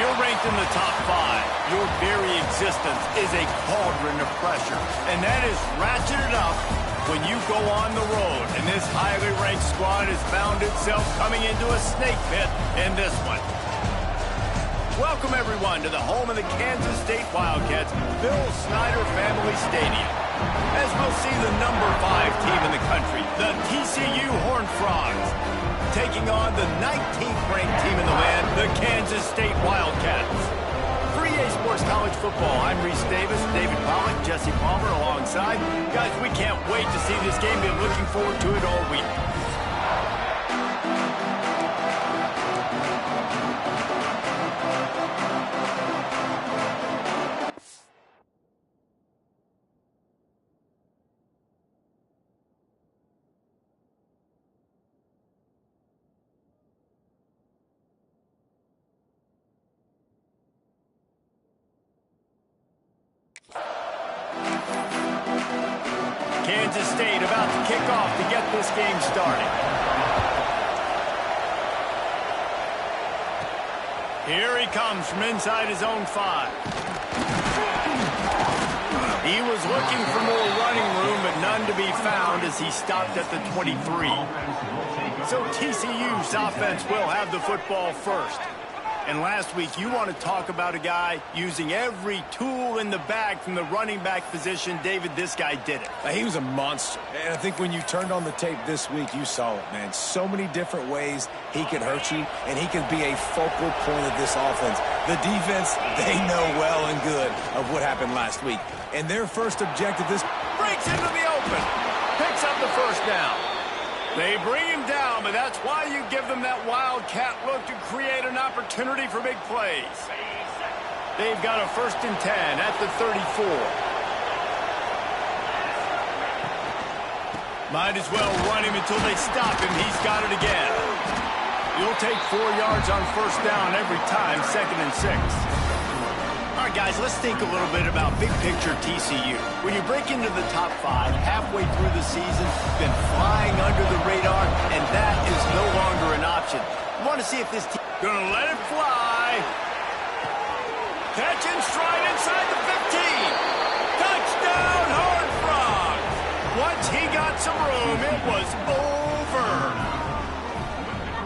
you're ranked in the top 5, your very existence is a cauldron of pressure. And that is ratcheted up when you go on the road. And this highly ranked squad has found itself coming into a snake pit in this one. Welcome, everyone, to the home of the Kansas State Wildcats, Bill Snyder Family Stadium. As we'll see the number 5 team in the country, the TCU Horned Frogs, taking on the 19th ranked team in the land, the Kansas State Wildcats. For EA Sports College Football, I'm Reese Davis, David Pollack, Jesse Palmer alongside. Guys, we can't wait to see this game. Been looking forward to it all week. Kansas State about to kick off to get this game started. Here he comes from inside his own 5. He was looking for more running room, but none to be found as he stopped at the 23. So TCU's offense will have the football first. And last week, you want to talk about a guy using every tool in the bag from the running back position. David, this guy did it. He was a monster. And I think when you turned on the tape this week, you saw it, man. So many different ways he could hurt you, and he can be a focal point of this offense. The defense, they know well and good of what happened last week. And their first objective is breaks into the open. Picks up the first down. They bring him down, but that's why you give them that wildcat look to create an opportunity for big plays. They've got a 1st and 10 at the 34. Might as well run him until they stop him. He's got it again. You'll take 4 yards on 1st down every time, 2nd and 6. All right, guys, let's think a little bit about big picture TCU. When you break into the top 5 halfway through the season, been flying under the radar, and that is no longer an option. You want to see if this team gonna let it fly. Catch and stride inside the 15. Touchdown, Horned Frogs. Once he got some room, it was over.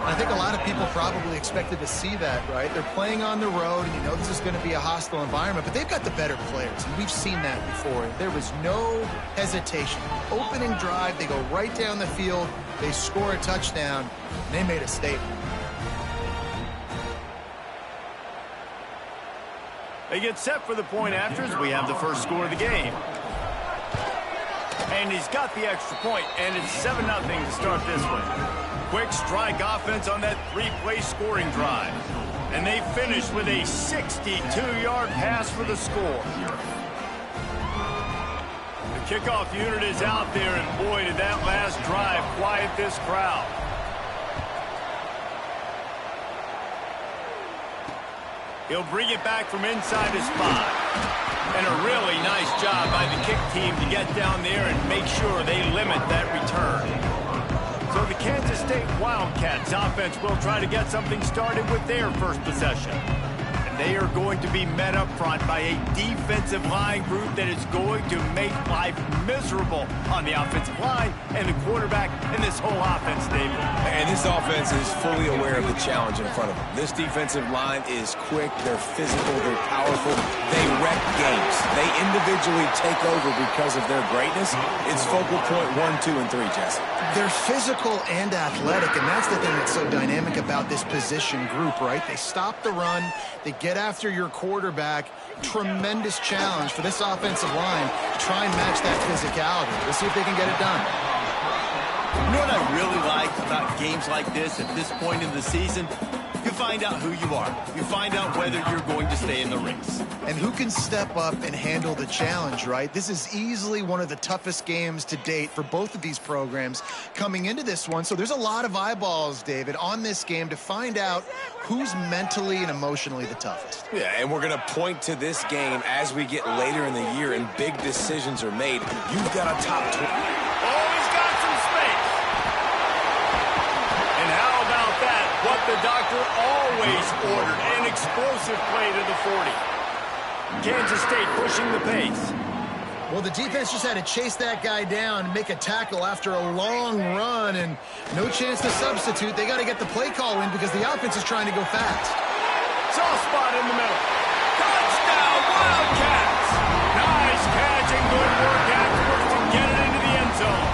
I think a lot of people probably expected to see that, right? They're playing on the road, and you know this is going to be a hostile environment, but they've got the better players, and we've seen that before. There was no hesitation. Opening drive, they go right down the field, they score a touchdown, and they made a statement. They get set for the point after as we have the first score of the game. And he's got the extra point, and it's 7-0 to start this one. Quick strike offense on that 3-play scoring drive. And they finish with a 62-yard pass for the score. The kickoff unit is out there, and boy, did that last drive quiet this crowd. He'll bring it back from inside his 5. And a really nice job by the kick team to get down there and make sure they limit that return. So the Kansas State Wildcats offense will try to get something started with their first possession. And they are going to be met up front by a defensive line group that is going to make life miserable on the offensive line and the quarterback and this whole offense, David. And this offense is fully aware of the challenge in front of them. This defensive line is quick, they're physical, they're powerful, they wreck games. They individually take over because of their greatness. It's focal point 1, 2, and 3, Jesse. They're physical and athletic, and that's the thing that's so dynamic about this position group, right? They stop the run, they get after your quarterback. Tremendous challenge for this offensive line to try and match that physicality. We'll see if they can get it done. You know what I really like about games like this at this point in the season? You find out who you are. You find out whether you're going to stay in the race. And who can step up and handle the challenge, right? This is easily one of the toughest games to date for both of these programs coming into this one. So there's a lot of eyeballs, David, on this game to find out who's mentally and emotionally the toughest. Yeah, and we're going to point to this game as we get later in the year and big decisions are made. You've got a top 20. Oh, he's got some space. And how about that? What the doctor always ordered, an explosive play to the 40. Kansas State pushing the pace. Well, the defense just had to chase that guy down and make a tackle after a long run, and no chance to substitute. They got to get the play call in because the offense is trying to go fast. Soft spot in the middle. Touchdown, Wildcats! Nice catch and good work afterwards to get it into the end zone.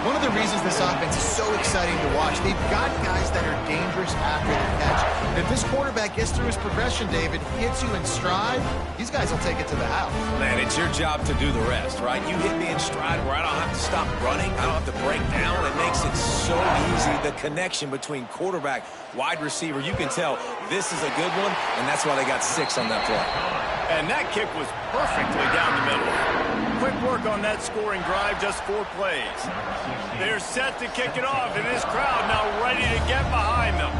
One of the reasons this offense is so exciting to watch, they've got guys that are dangerous after the catch. And if this quarterback gets through his progression, David, hits you in stride, these guys will take it to the house. Man, it's your job to do the rest, right? You hit me in stride where I don't have to stop running. I don't have to break down. It makes it so easy. The connection between quarterback, wide receiver, you can tell this is a good one, and that's why they got 6 on that play. And that kick was perfectly down the middle. Quick work on that scoring drive, just 4 plays. They're set to kick it off, and this crowd now ready to get behind them.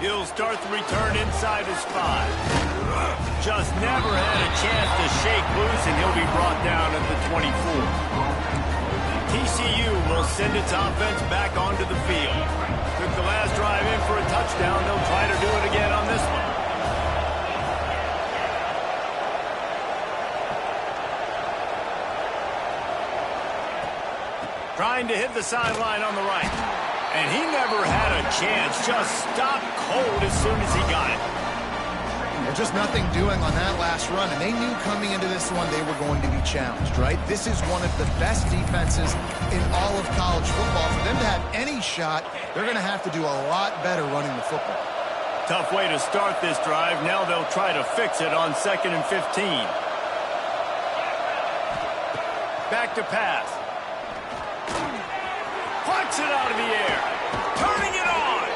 He'll start the return inside his 5. Just never had a chance to shake loose, and he'll be brought down at the 24. TCU will send its offense back onto the field. Took the last drive in for a touchdown. They'll try to do it again on this one. Trying to hit the sideline on the right. And he never had a chance. Just stopped cold as soon as he got it. There's just nothing doing on that last run, and they knew coming into this one they were going to be challenged, right? This is one of the best defenses in all of college football. For them to have any shot, they're going to have to do a lot better running the football. Tough way to start this drive. Now they'll try to fix it on 2nd and 15. Back to pass. Plucks it out of the air. Turning it on.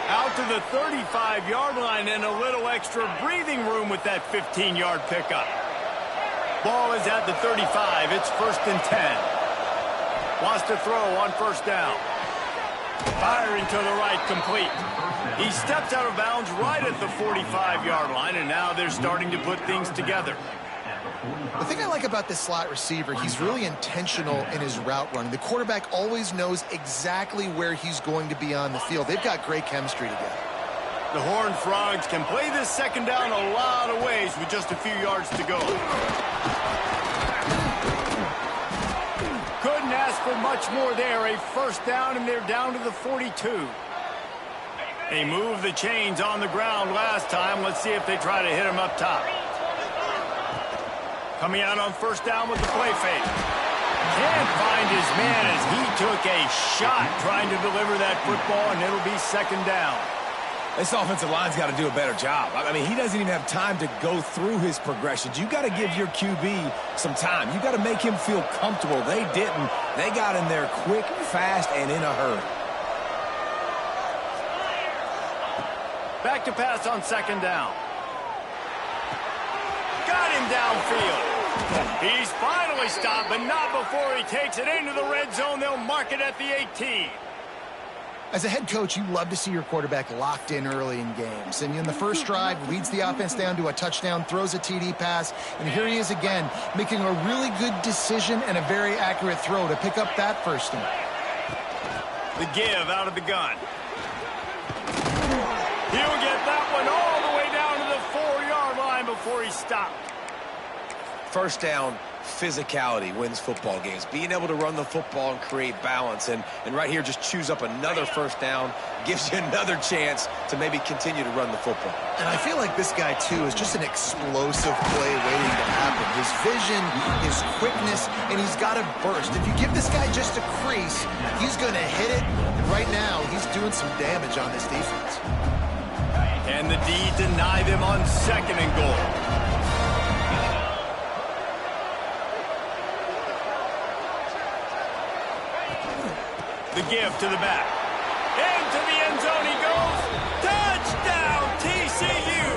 Out to the 35-yard line and a little extra breathing room with that 15-yard pickup. Ball is at the 35. It's 1st and 10. Wants to throw on 1st down. Firing to the right, complete. He steps out of bounds right at the 45-yard line, and now they're starting to put things together. The thing I like about this slot receiver, he's really intentional in his route running. The quarterback always knows exactly where he's going to be on the field. They've got great chemistry together. The Horned Frogs can play this 2nd down a lot of ways with just a few yards to go. Couldn't ask for much more there. A 1st down, and they're down to the 42. They moved the chains on the ground last time. Let's see if they try to hit him up top. Coming out on 1st down with the play fake. Can't find his man as he took a shot trying to deliver that football, and it'll be 2nd down. This offensive line's got to do a better job. I mean, he doesn't even have time to go through his progressions. You got to give your QB some time. You got to make him feel comfortable. They didn't. They got in there quick, fast, and in a hurry. Back to pass on 2nd down. Got him downfield. He's finally stopped, but not before he takes it into the red zone. They'll mark it at the 18. As a head coach, you love to see your quarterback locked in early in games. And in the first drive, leads the offense down to a touchdown, throws a TD pass, and here he is again, making a really good decision and a very accurate throw to pick up that 1st down. The give out of the gun. He'll get that one all the way down to the 4-yard line before he stopped. 1st down, physicality wins football games. Being able to run the football and create balance. And right here, just choose up another 1st down. Gives you another chance to maybe continue to run the football. And I feel like this guy, too, is just an explosive play waiting to happen. His vision, his quickness, and he's got a burst. If you give this guy just a crease, he's going to hit it. And right now, he's doing some damage on this defense. And the D deny them on 2nd and goal. The give to the back. Into the end zone he goes. Touchdown, TCU!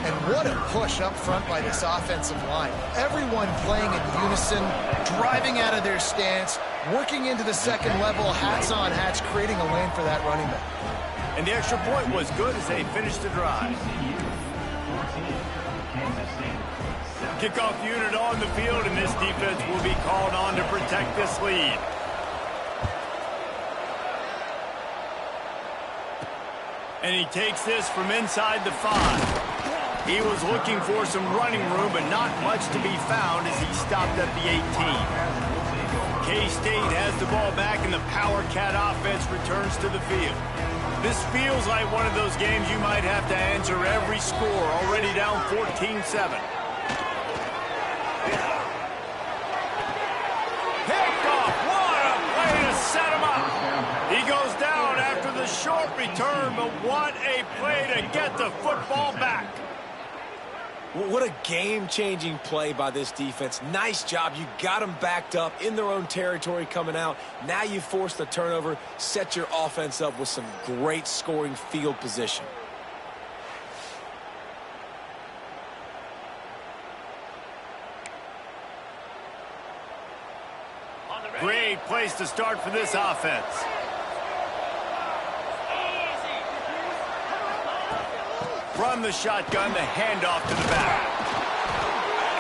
And what a push up front by this offensive line. Everyone playing in unison, driving out of their stance, working into the 2nd level, hats on hats, creating a lane for that running back. And the extra point was good as they finished the drive. Kickoff unit on the field, and this defense will be called on to protect this lead. And he takes this from inside the 5. He was looking for some running room, but not much to be found as he stopped at the 18. K-State has the ball back, and the Power Cat offense returns to the field. This feels like one of those games you might have to answer every score, already down 14-7. Picked off. What a play to set him up. He goes down after the short return, but what a play to get the football back. What a game-changing play by this defense. Nice job. You got them backed up in their own territory coming out. Now you force the turnover, set your offense up with some great scoring field position. Great place to start for this offense. From the shotgun, the handoff to the back.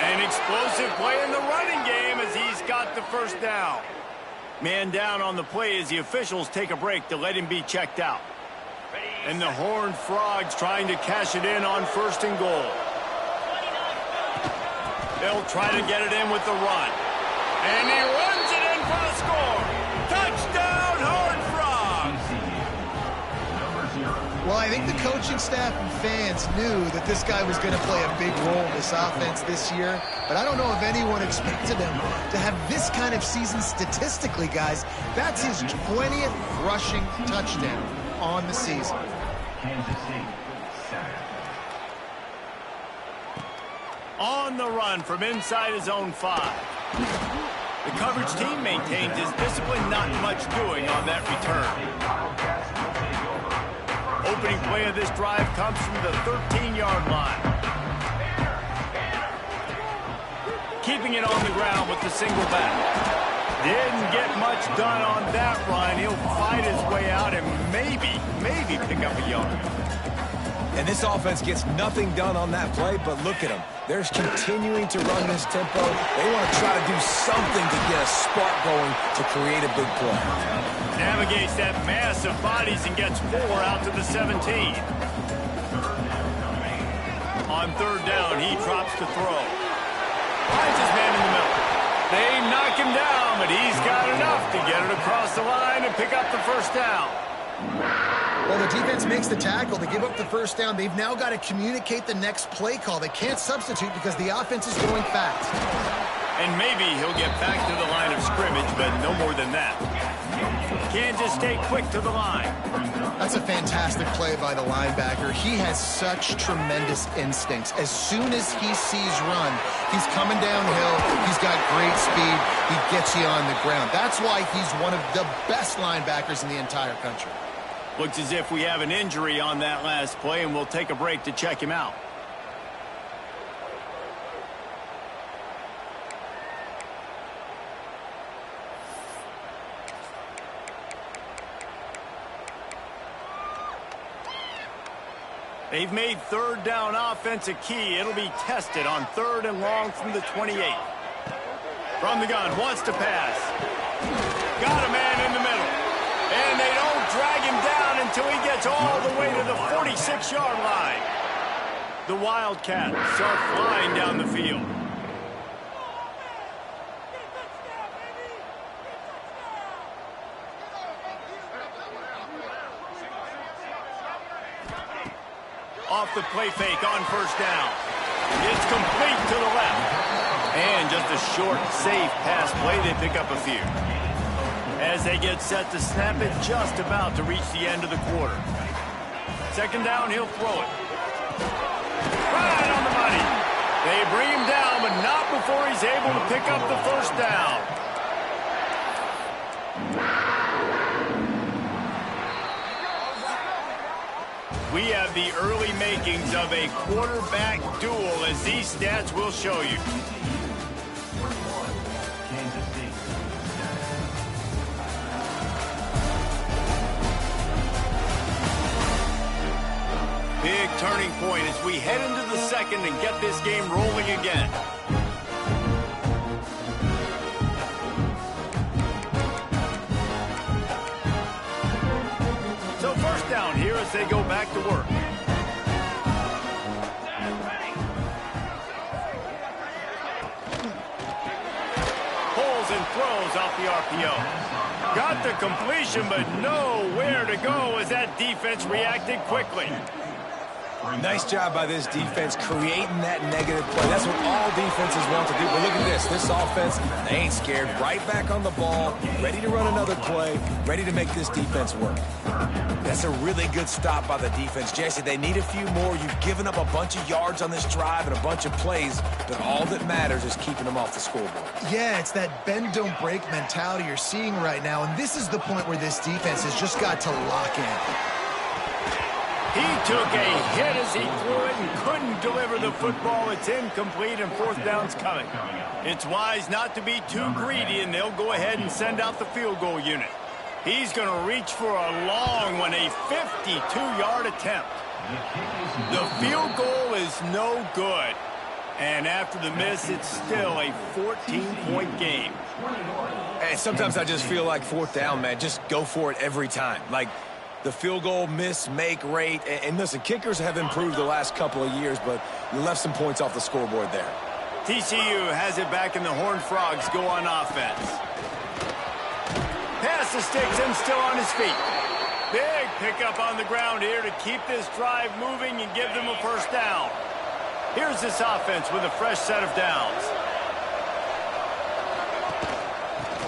An explosive play in the running game as he's got the first down. Man down on the play as the officials take a break to let him be checked out. And the Horned Frogs trying to cash it in on 1st and goal. They'll try to get it in with the run. And he runs it in for the score. Touchdown, Horned Frogs! Well, I think the coaching staff and fans knew that this guy was going to play a big role in this offense this year, but I don't know if anyone expected him to have this kind of season statistically, guys. That's his 20th rushing touchdown on the season. On the run from inside his own 5. The coverage team maintains his discipline, not much doing on that return. Opening play of this drive comes from the 13-yard line. Keeping it on the ground with the single back. Didn't get much done on that run. He'll fight his way out and maybe pick up a yard. And this offense gets nothing done on that play, but look at them. They're continuing to run this tempo. They want to try to do something to get a spark going to create a big play. Navigates that mass of bodies and gets 4 out to the 17. On 3rd down, he drops to throw. Finds his man in the middle. They knock him down, but he's got enough to get it across the line and pick up the first down. Well, the defense makes the tackle. They give up the first down. They've now got to communicate the next play call. They can't substitute because the offense is going fast. And maybe he'll get back to the line of scrimmage, but no more than that. Kansas stay quick to the line. That's a fantastic play by the linebacker. He has such tremendous instincts. As soon as he sees run, he's coming downhill. He's got great speed. He gets you on the ground. That's why he's one of the best linebackers in the entire country. Looks as if we have an injury on that last play, and we'll take a break to check him out. They've made 3rd down offense a key. It'll be tested on 3rd and long from the 28. From the gun, wants to pass. Got a man in the middle. And they don't drag him down until he gets all the way to the 46-yard line. The Wildcats are flying down the field. Off the play fake on 1st down. It's complete to the left. And just a short, safe pass play. They pick up a few. As they get set to snap it, just about to reach the end of the quarter. 2nd down, he'll throw it. Right on the money. They bring him down, but not before he's able to pick up the first down. We have the early makings of a quarterback duel, as these stats will show you. Big turning point as we head into the 2nd and get this game rolling again. So 1st down here as they go back to work. Pulls and throws off the RPO. Got the completion, but nowhere to go as that defense reacted quickly. Nice job by this defense creating that negative play. That's what all defenses want to do. But look at this. This offense, they ain't scared. Right back on the ball, ready to run another play, ready to make this defense work. That's a really good stop by the defense. Jesse, they need a few more. You've given up a bunch of yards on this drive and a bunch of plays, but all that matters is keeping them off the scoreboard. Yeah, it's that bend, don't break mentality you're seeing right now, and this is the point where this defense has just got to lock in. He took a hit as he threw it and couldn't deliver the football. It's incomplete and fourth down's coming. It's wise not to be too greedy, and they'll go ahead and send out the field goal unit. He's going to reach for a long one, a 52-yard attempt. The field goal is no good. And after the miss, it's still a 14-point game. And sometimes I just feel like fourth down, man, just go for it every time. Like, the field goal miss, make rate. And listen, kickers have improved the last couple of years, but you left some points off the scoreboard there. TCU has it back, and the Horned Frogs go on offense. Pass the sticks and still on his feet. Big pickup on the ground here to keep this drive moving and give them a first down. Here's this offense with a fresh set of downs.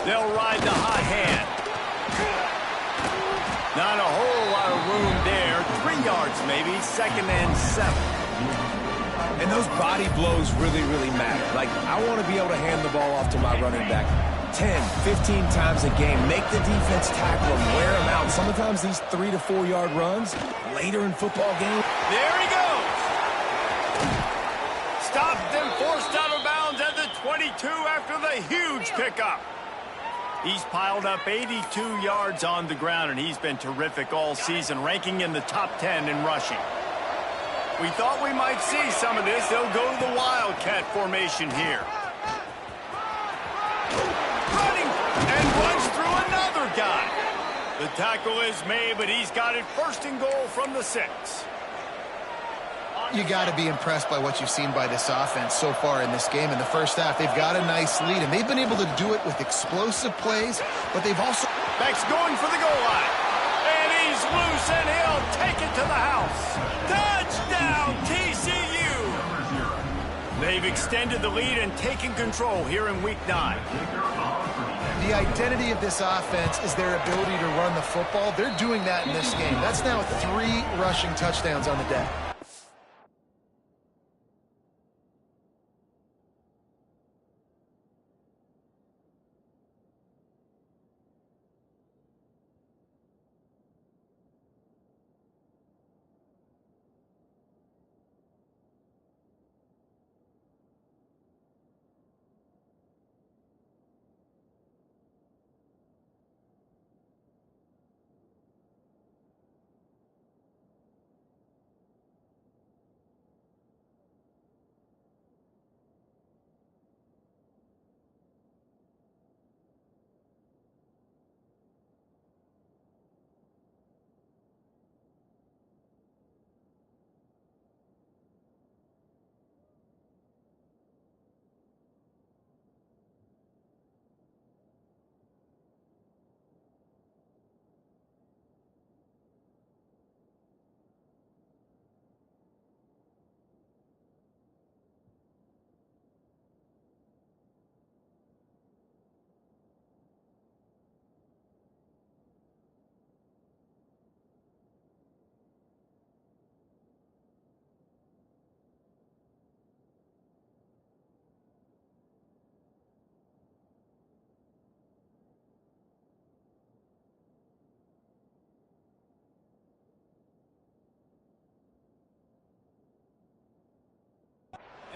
They'll ride the hot hand. Not a whole lot of room there. 3 yards maybe, 2nd and 7. And those body blows really, really matter. Like, I want to be able to hand the ball off to my running back 10, 15 times a game. Make the defense tackle them, wear them out. Sometimes these 3 to 4 yard runs later in football game. There he goes. Stopped and forced out of bounds at the 22 after the huge pickup. He's piled up 82 yards on the ground, and he's been terrific all season, ranking in the top 10 in rushing. We thought we might see some of this. They'll go to the Wildcat formation here. Running, and runs through another guy. The tackle is made, but he's got it 1st and goal from the 6. You got to be impressed by what you've seen by this offense so far in this game. In the first half, they've got a nice lead, and they've been able to do it with explosive plays, but they've also... Beck's going for the goal line. And he's loose, and he'll take it to the house. Touchdown, TCU! They've extended the lead and taken control here in Week 9. The identity of this offense is their ability to run the football. They're doing that in this game. That's now 3 rushing touchdowns on the day.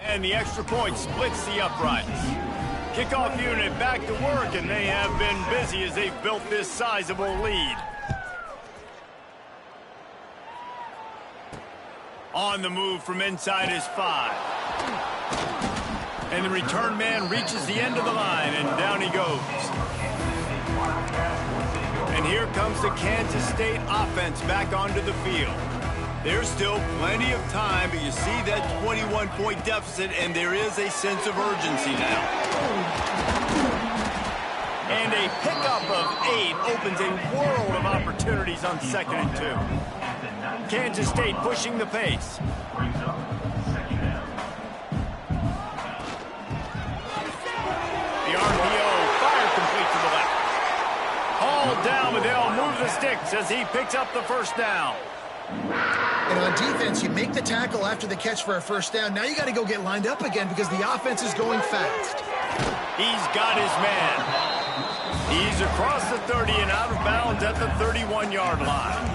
And the extra point splits the uprights. Kickoff unit back to work, and they have been busy as they've built this sizable lead. On the move from inside his 5. And the return man reaches the end of the line, and down he goes. And here comes the Kansas State offense back onto the field. There's still plenty of time, but you see that 21-point deficit, and there is a sense of urgency now. And a pickup of 8 opens a world of opportunities on 2nd and 2. Kansas State pushing the pace. The RPO, fire complete to the left. Hauled down, but they'll move the sticks as he picks up the first down. And on defense, you make the tackle after the catch for a first down. Now you got to go get lined up again because the offense is going fast. He's got his man. He's across the 30 and out of bounds at the 31-yard line.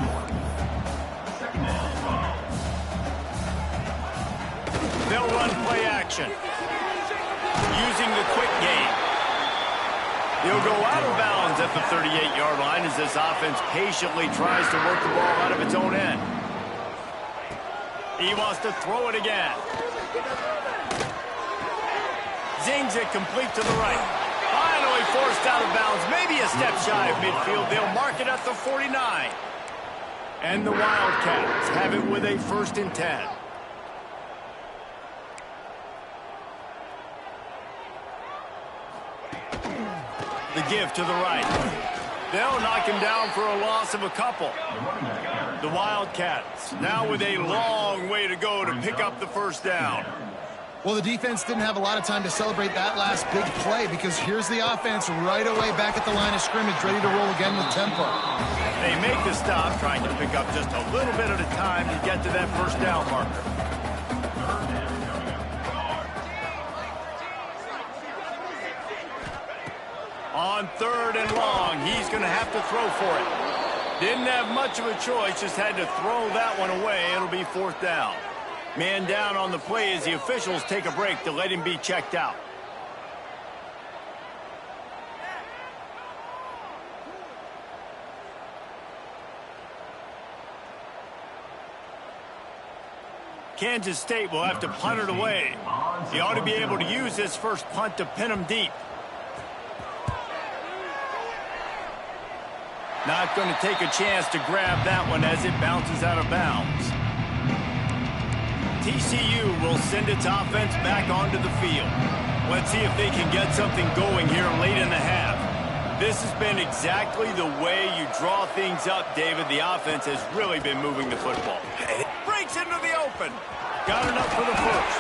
They'll run play action. Using the quick game. He'll go out of bounds at the 38-yard line as this offense patiently tries to work the ball out of its own end. He wants to throw it again. Zings it complete to the right. Finally forced out of bounds, maybe a step shy of midfield. They'll mark it at the 49. And the Wildcats have it with a 1st and 10. The give to the right. They'll knock him down for a loss of a couple. The Wildcats now with a long way to go to pick up the first down. Well, the defense didn't have a lot of time to celebrate that last big play because here's the offense right away back at the line of scrimmage, ready to roll again with tempo. They make the stop, trying to pick up just a little bit at a time to get to that first down marker. On 3rd and long, he's going to have to throw for it. Didn't have much of a choice, just had to throw that one away. It'll be 4th down. Man down on the play as the officials take a break to let him be checked out. Kansas State will have to punt it away. He ought to be able to use this first punt to pin him deep. Not going to take a chance to grab that one as it bounces out of bounds. TCU will send its offense back onto the field. Let's see if they can get something going here late in the half. This has been exactly the way you draw things up, David. The offense has really been moving the football. Breaks into the open. Got enough for the first.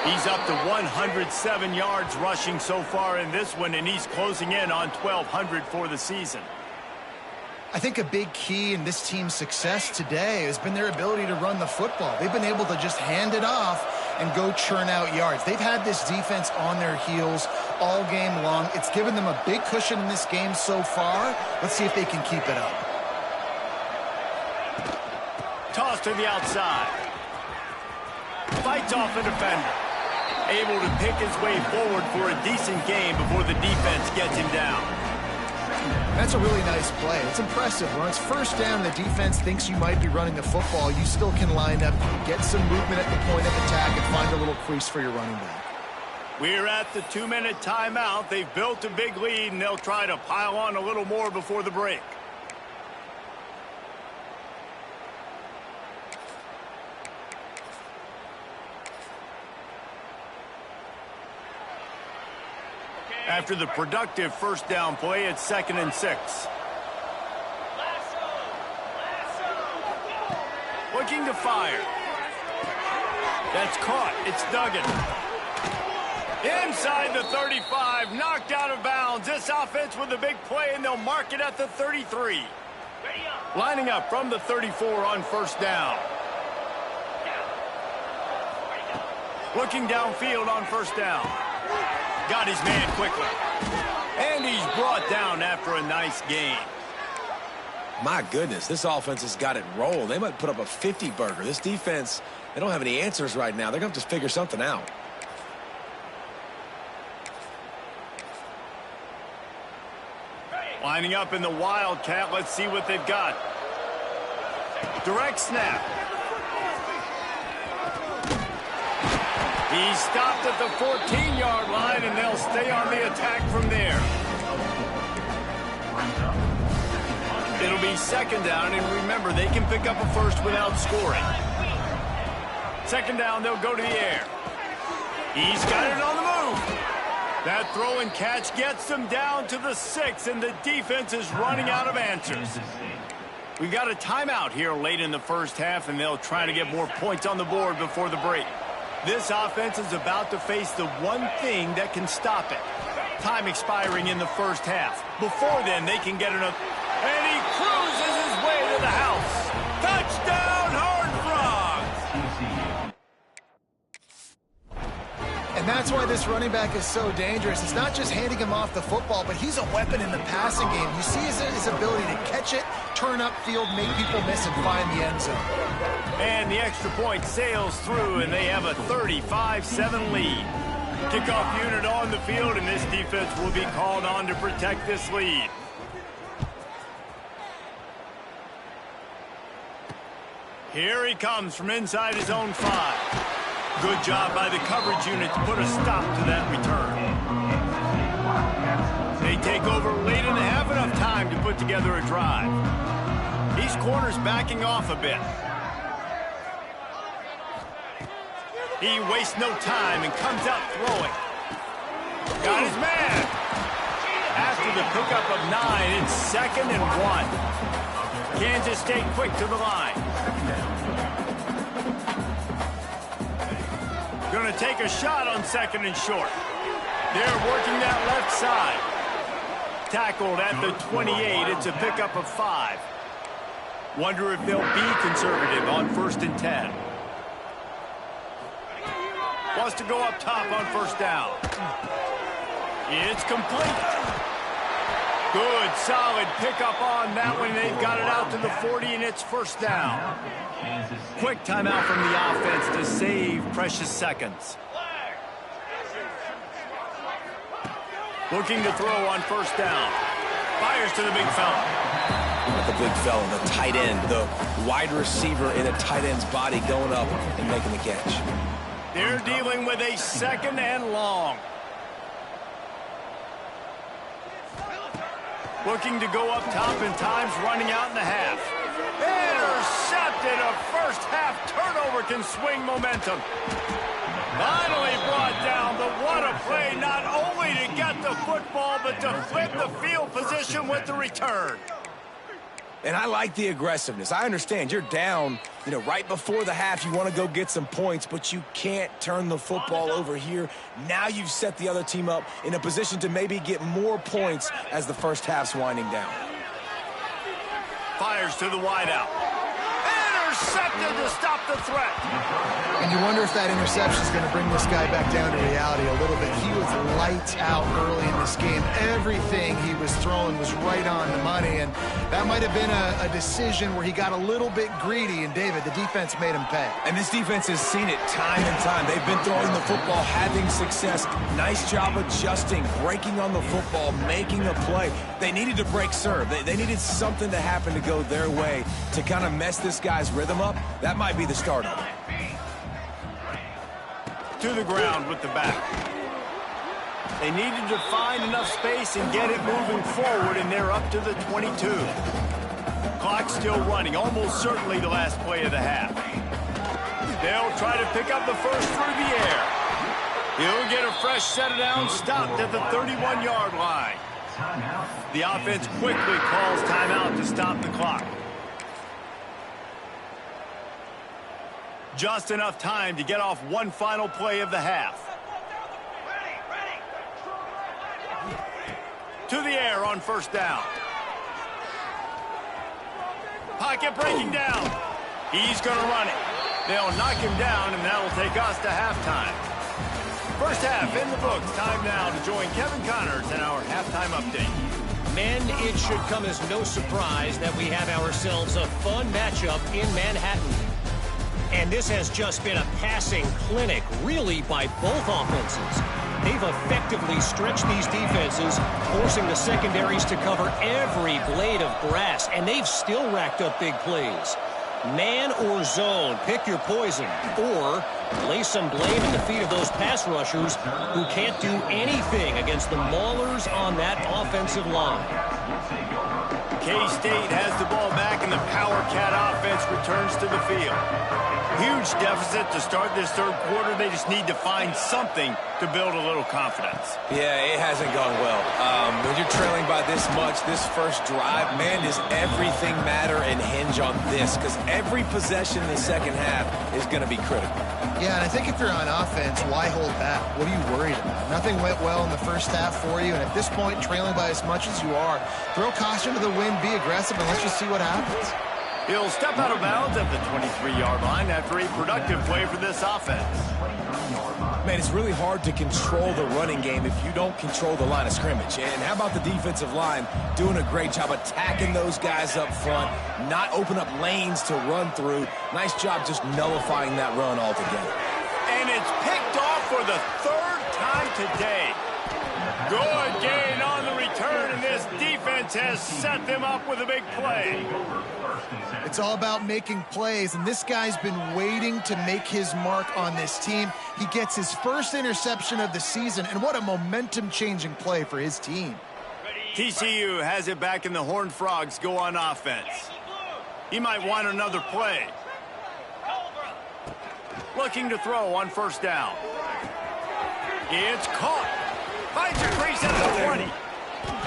He's up to 107 yards rushing so far in this one, and he's closing in on 1,200 for the season. I think a big key in this team's success today has been their ability to run the football. They've been able to just hand it off and go churn out yards. They've had this defense on their heels all game long. It's given them a big cushion in this game so far. Let's see if they can keep it up. Toss to the outside. Fights off a defender. Able to pick his way forward for a decent game before the defense gets him down. That's a really nice play. It's impressive. When it's first down, the defense thinks you might be running the football. You still can line up, get some movement at the point of attack, and find a little crease for your running back. We're at the 2-minute timeout. They've built a big lead, and they'll try to pile on a little more before the break. After the productive first down play, it's 2nd and 6. Looking to fire. That's caught. It's Duggan. Inside the 35, knocked out of bounds. This offense with a big play, and they'll mark it at the 33. Lining up from the 34 on first down. Looking downfield on first down. Got his man quickly. And he's brought down after a nice game. My goodness, this offense has got it rolled. They might put up a 50-burger. This defense, they don't have any answers right now. They're going to have to figure something out. Lining up in the Wildcat. Let's see what they've got. Direct snap. He's stopped at the 14-yard line, and they'll stay on the attack from there. It'll be second down, and remember, they can pick up a first without scoring. Second down, they'll go to the air. He's got it on the move. That throw and catch gets them down to the 6, and the defense is running out of answers. We got a timeout here late in the first half, and they'll try to get more points on the board before the break. This offense is about to face the one thing that can stop it. Time expiring in the first half. Before then, they can get enough. And he cruises his way to the house. Touchdown, Horned Frogs! And that's why this running back is so dangerous. It's not just handing him off the football, but he's a weapon in the passing game. You see his ability to catch it, turn upfield, make people miss, and find the end zone. And the extra point sails through, and they have a 35-7 lead. Kickoff unit on the field, and this defense will be called on to protect this lead. Here he comes from inside his own 5. Good job by the coverage unit to put a stop to that return. They take over late in the half, enough time to put together a drive. These corners backing off a bit. He wastes no time and comes out throwing. Got his man. After the pickup of 9, it's 2nd and 1. Kansas State quick to the line. Going to take a shot on 2nd and short. They're working that left side. Tackled at the 28. It's a pickup of 5. Wonder if they'll be conservative on 1st and 10. Wants to go up top on 1st down. It's complete. Good, solid pickup on that one. They've got it out to the 40, and it's 1st down. Quick timeout from the offense to save precious seconds. Looking to throw on 1st down. Fires to the big fella. The big fella, the tight end, the wide receiver in a tight end's body going up and making the catch. They're dealing with a 2nd and long. Looking to go up top, and time's running out in the half. Intercepted. A first half turnover can swing momentum. Finally brought down, but what a play, not only to get the football, but to flip the field position with the return. And I like the aggressiveness. I understand you're down, right before the half. You want to go get some points, but you can't turn the football over here. Now you've set the other team up in a position to maybe get more points as the first half's winding down. Fires to the wideout. Intercepted to stop the threat. And you wonder if that interception is going to bring this guy back down to reality a little bit. He was lights out early in this game. Everything he was throwing was right on the money, and that might have been a decision where he got a little bit greedy, and David, the defense made him pay. And this defense has seen it time and time. They've been throwing the football, having success. Nice job adjusting, breaking on the football, making a play. They needed to break serve. They needed something to happen to go their way to kind of mess this guy's rhythm up. That might be the start of it. To the ground with the back. They needed to find enough space and get it moving forward, and they're up to the 22. Clock still running, almost certainly the last play of the half. They'll try to pick up the first through the air. He'll get a fresh set of downs, stopped at the 31-yard line. The offense quickly calls timeout to stop the clock. Just enough time to get off one final play of the half. To the air on 1st down. Pocket breaking down. He's going to run it. They'll knock him down, and that'll take us to halftime. First half in the books. Time now to join Kevin Connors in our halftime update. Men, it should come as no surprise that we have ourselves a fun matchup in Manhattan. And this has just been a passing clinic, really, by both offenses. They've effectively stretched these defenses, forcing the secondaries to cover every blade of grass, and they've still racked up big plays. Man or zone, pick your poison, or lay some blame at the feet of those pass rushers who can't do anything against the maulers on that offensive line. K-State has the ball back, and the Power Cat offense returns to the field. Huge deficit to start this third quarter. They just need to find something to build a little confidence. Yeah, it hasn't gone well. When you're trailing by this much, this first drive, man, does everything matter and hinge on this? Because every possession in the second half is going to be critical. Yeah, and I think if you're on offense, why hold back? What are you worried about? Nothing went well in the first half for you, and at this point, trailing by as much as you are, throw caution to the wind, be aggressive, and let's just see what happens. He'll step out of bounds at the 23-yard line after a productive play for this offense. Man, it's really hard to control the running game if you don't control the line of scrimmage. And how about the defensive line doing a great job attacking those guys up front, not open up lanes to run through. Nice job just nullifying that run altogether. And it's picked off for the third time today. Good gain on the return, and this defense has set them up with a big play. It's all about making plays, and this guy's been waiting to make his mark on this team. He gets his first interception of the season, and what a momentum-changing play for his team. TCU has it back, and the Horned Frogs go on offense. He might want another play. Looking to throw on first down. It's caught. Finds a crease at the 20.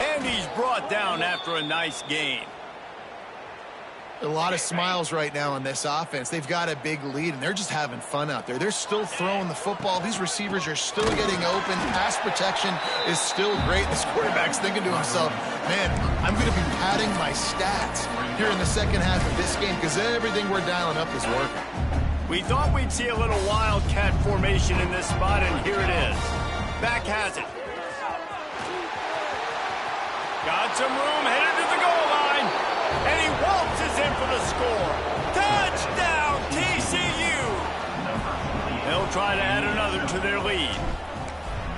And he's brought down after a nice gain. A lot of smiles right now on this offense. They've got a big lead, and they're just having fun out there. They're still throwing the football. These receivers are still getting open. Pass protection is still great. This quarterback's thinking to himself, man, I'm going to be padding my stats here in the second half of this game because everything we're dialing up is working. We thought we'd see a little wildcat formation in this spot, and here it is. Back has it. Got some room, headed to the goal line. And he waltzes in for the score. Touchdown, TCU! They'll try to add another to their lead.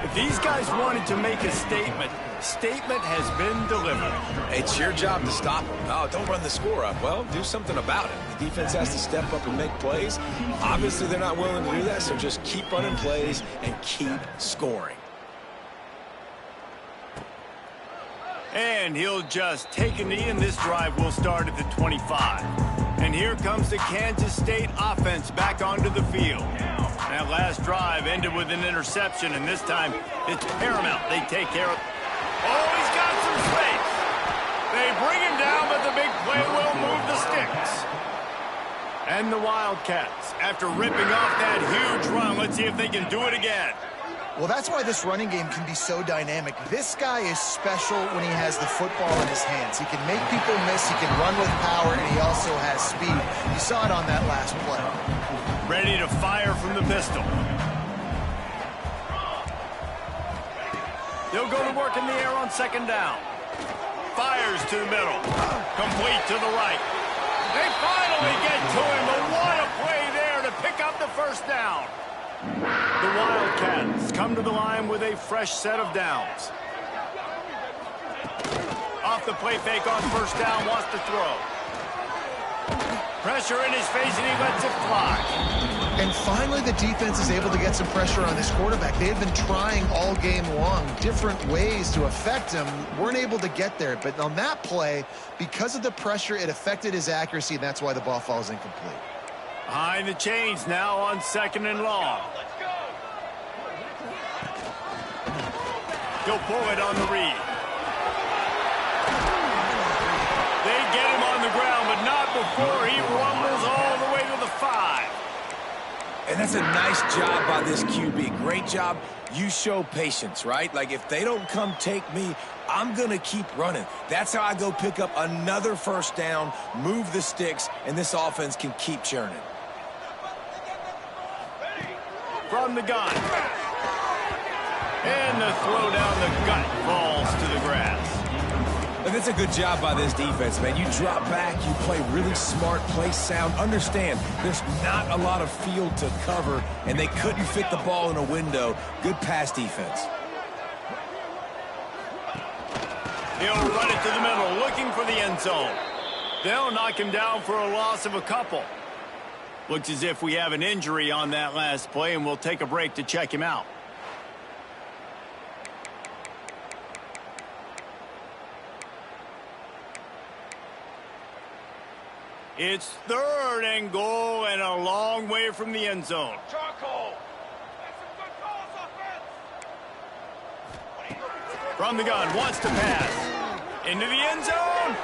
If these guys wanted to make a statement has been delivered. It's your job to stop them. Oh, don't run the score up. Well, do something about it. The defense has to step up and make plays. Obviously, they're not willing to do that, so just keep running plays and keep scoring. And he'll just take a knee, and this drive will start at the 25. And here comes the Kansas State offense back onto the field. That last drive ended with an interception, and this time it's paramount they take care of. Oh, he's got some space. They bring him down, but the big play will move the sticks. And the Wildcats, after ripping off that huge run, let's see if they can do it again. Well, that's why this running game can be so dynamic. This guy is special when he has the football in his hands. He can make people miss, he can run with power, and he also has speed. You saw it on that last play. Ready to fire from the pistol. They'll go to work in the air on second down. Fires to the middle. Complete to the right. They finally get to him, but what a play there to pick up the first down. The Wildcats come to the line with a fresh set of downs. Off the play fake on first down, wants to throw. Pressure in his face, and he lets it fly. And finally, the defense is able to get some pressure on this quarterback. They have been trying all game long different ways to affect him. Weren't able to get there. But on that play, because of the pressure, it affected his accuracy, and that's why the ball falls incomplete. Behind the chains now on second and long. He'll pull it on the read. They get him on the ground, but not before he rumbles all the way to the 5. And that's a nice job by this QB. Great job. You show patience, right? Like, if they don't come take me, I'm going to keep running. That's how I go pick up another first down, move the sticks, and this offense can keep churning. From the gun. And the throw down the gut falls to the grass. And that's a good job by this defense, man. You drop back, you play really smart, play sound. Understand, there's not a lot of field to cover, and they couldn't fit the ball in a window. Good pass defense. He'll run it to the middle, looking for the end zone. They'll knock him down for a loss of a couple. Looks as if we have an injury on that last play, and we'll take a break to check him out. It's 3rd and goal and a long way from the end zone. From the gun, wants to pass. Into the end zone.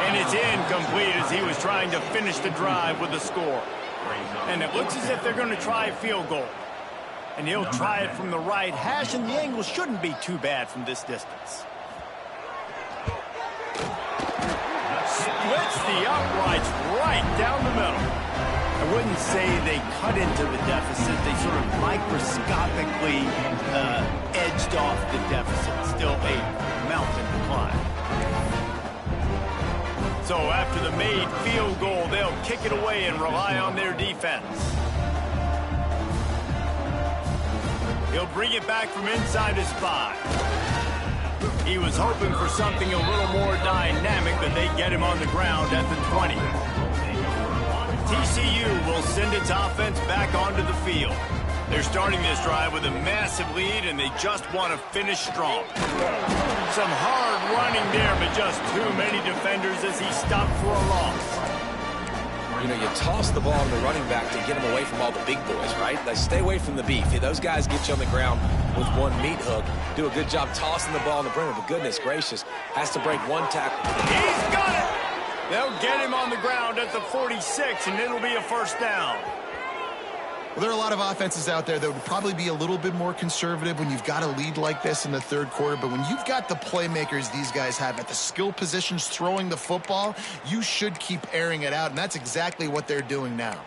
And it's incomplete as he was trying to finish the drive with a score. And it looks as if they're going to try a field goal. And he'll try it from the right hash, and the angle shouldn't be too bad from this distance. Splits the uprights right down the middle. I wouldn't say they cut into the deficit. They sort of microscopically edged off the deficit. Still a mountain to climb. So after the made field goal, they'll kick it away and rely on their defense. He'll bring it back from inside his 5. He was hoping for something a little more dynamic, but they get him on the ground at the 20. TCU will send its offense back onto the field. They're starting this drive with a massive lead, and they just want to finish strong. Some hard running there, but just too many defenders as he stopped for a loss. You know, you toss the ball to the running back to get him away from all the big boys, right? They stay away from the beef. Those guys get you on the ground with one meat hook. Do a good job tossing the ball on the perimeter, but goodness gracious, has to break one tackle. He's got it! They'll get him on the ground at the 46, and it'll be a first down. Well, there are a lot of offenses out there that would probably be a little bit more conservative when you've got a lead like this in the 3rd quarter. But when you've got the playmakers these guys have at the skill positions throwing the football, you should keep airing it out. And that's exactly what they're doing now.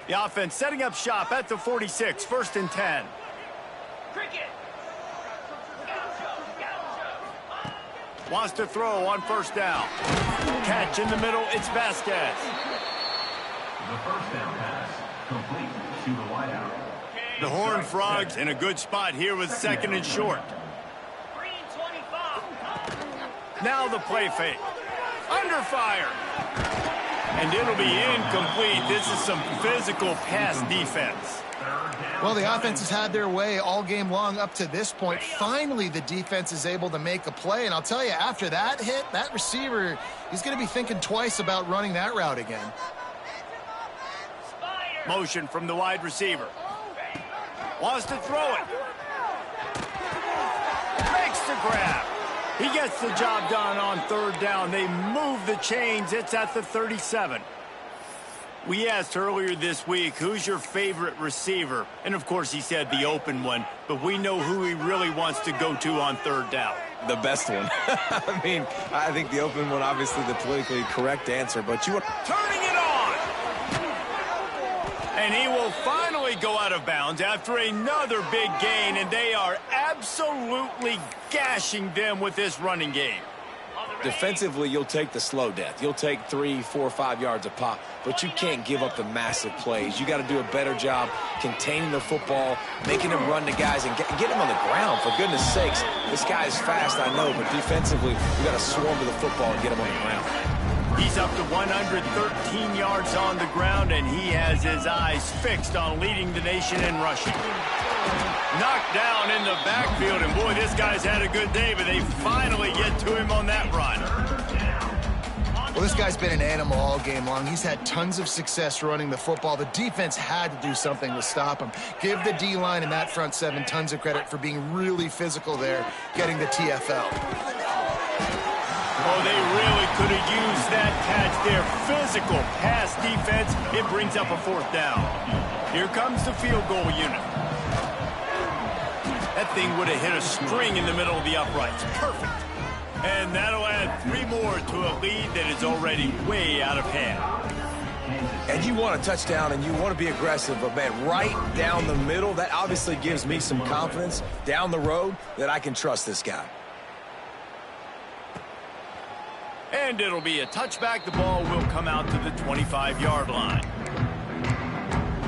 The offense setting up shop at the 46, 1st and 10. Cricket. Wants to throw on 1st down. Catch in the middle, it's Vasquez. The 1st down pass, complete to the wideout. The Horned Frogs in a good spot here with 2nd and short. Now the play fake. Under fire. And it'll be incomplete. This is some physical pass defense. Well, the offense has had their way all game long up to this point. Finally, the defense is able to make a play. And I'll tell you, after that hit, that receiver, he's going to be thinking twice about running that route again. Motion from the wide receiver. Wants to throw it. Makes the grab. He gets the job done on 3rd down. They move the chains. It's at the 37. We asked earlier this week, who's your favorite receiver? And, of course, he said the open one. But we know who he really wants to go to on 3rd down. The best one. I mean, I think the open one, obviously the politically correct answer. But you want... Turning it on! And he will finally go out of bounds after another big gain. And they are absolutely gashing them with this running game. Defensively, you'll take the slow death. You'll take 3, 4, 5 yards a pop, but you can't give up the massive plays. You got to do a better job containing the football, making him run to guys, and get him on the ground. For goodness sakes, this guy is fast, I know, but defensively, we got to swarm to the football and get him on the ground. He's up to 113 yards on the ground, and he has his eyes fixed on leading the nation in rushing. Knocked down in the backfield, and boy, this guy's had a good day, but they finally get to him on that run. Well, this guy's been an animal all game long. He's had tons of success running the football. The defense had to do something to stop him. Give the D-line and that front 7 tons of credit for being really physical there, getting the TFL. Oh, they really could have used that catch there. Physical pass defense. It brings up a 4th down. Here comes the field goal unit. That thing would have hit a string in the middle of the uprights. Perfect. And that'll add 3 more to a lead that is already way out of hand. And you want a touchdown and you want to be aggressive, but man, right down the middle, that obviously gives me some confidence down the road that I can trust this guy. And it'll be a touchback. The ball will come out to the 25-yard line.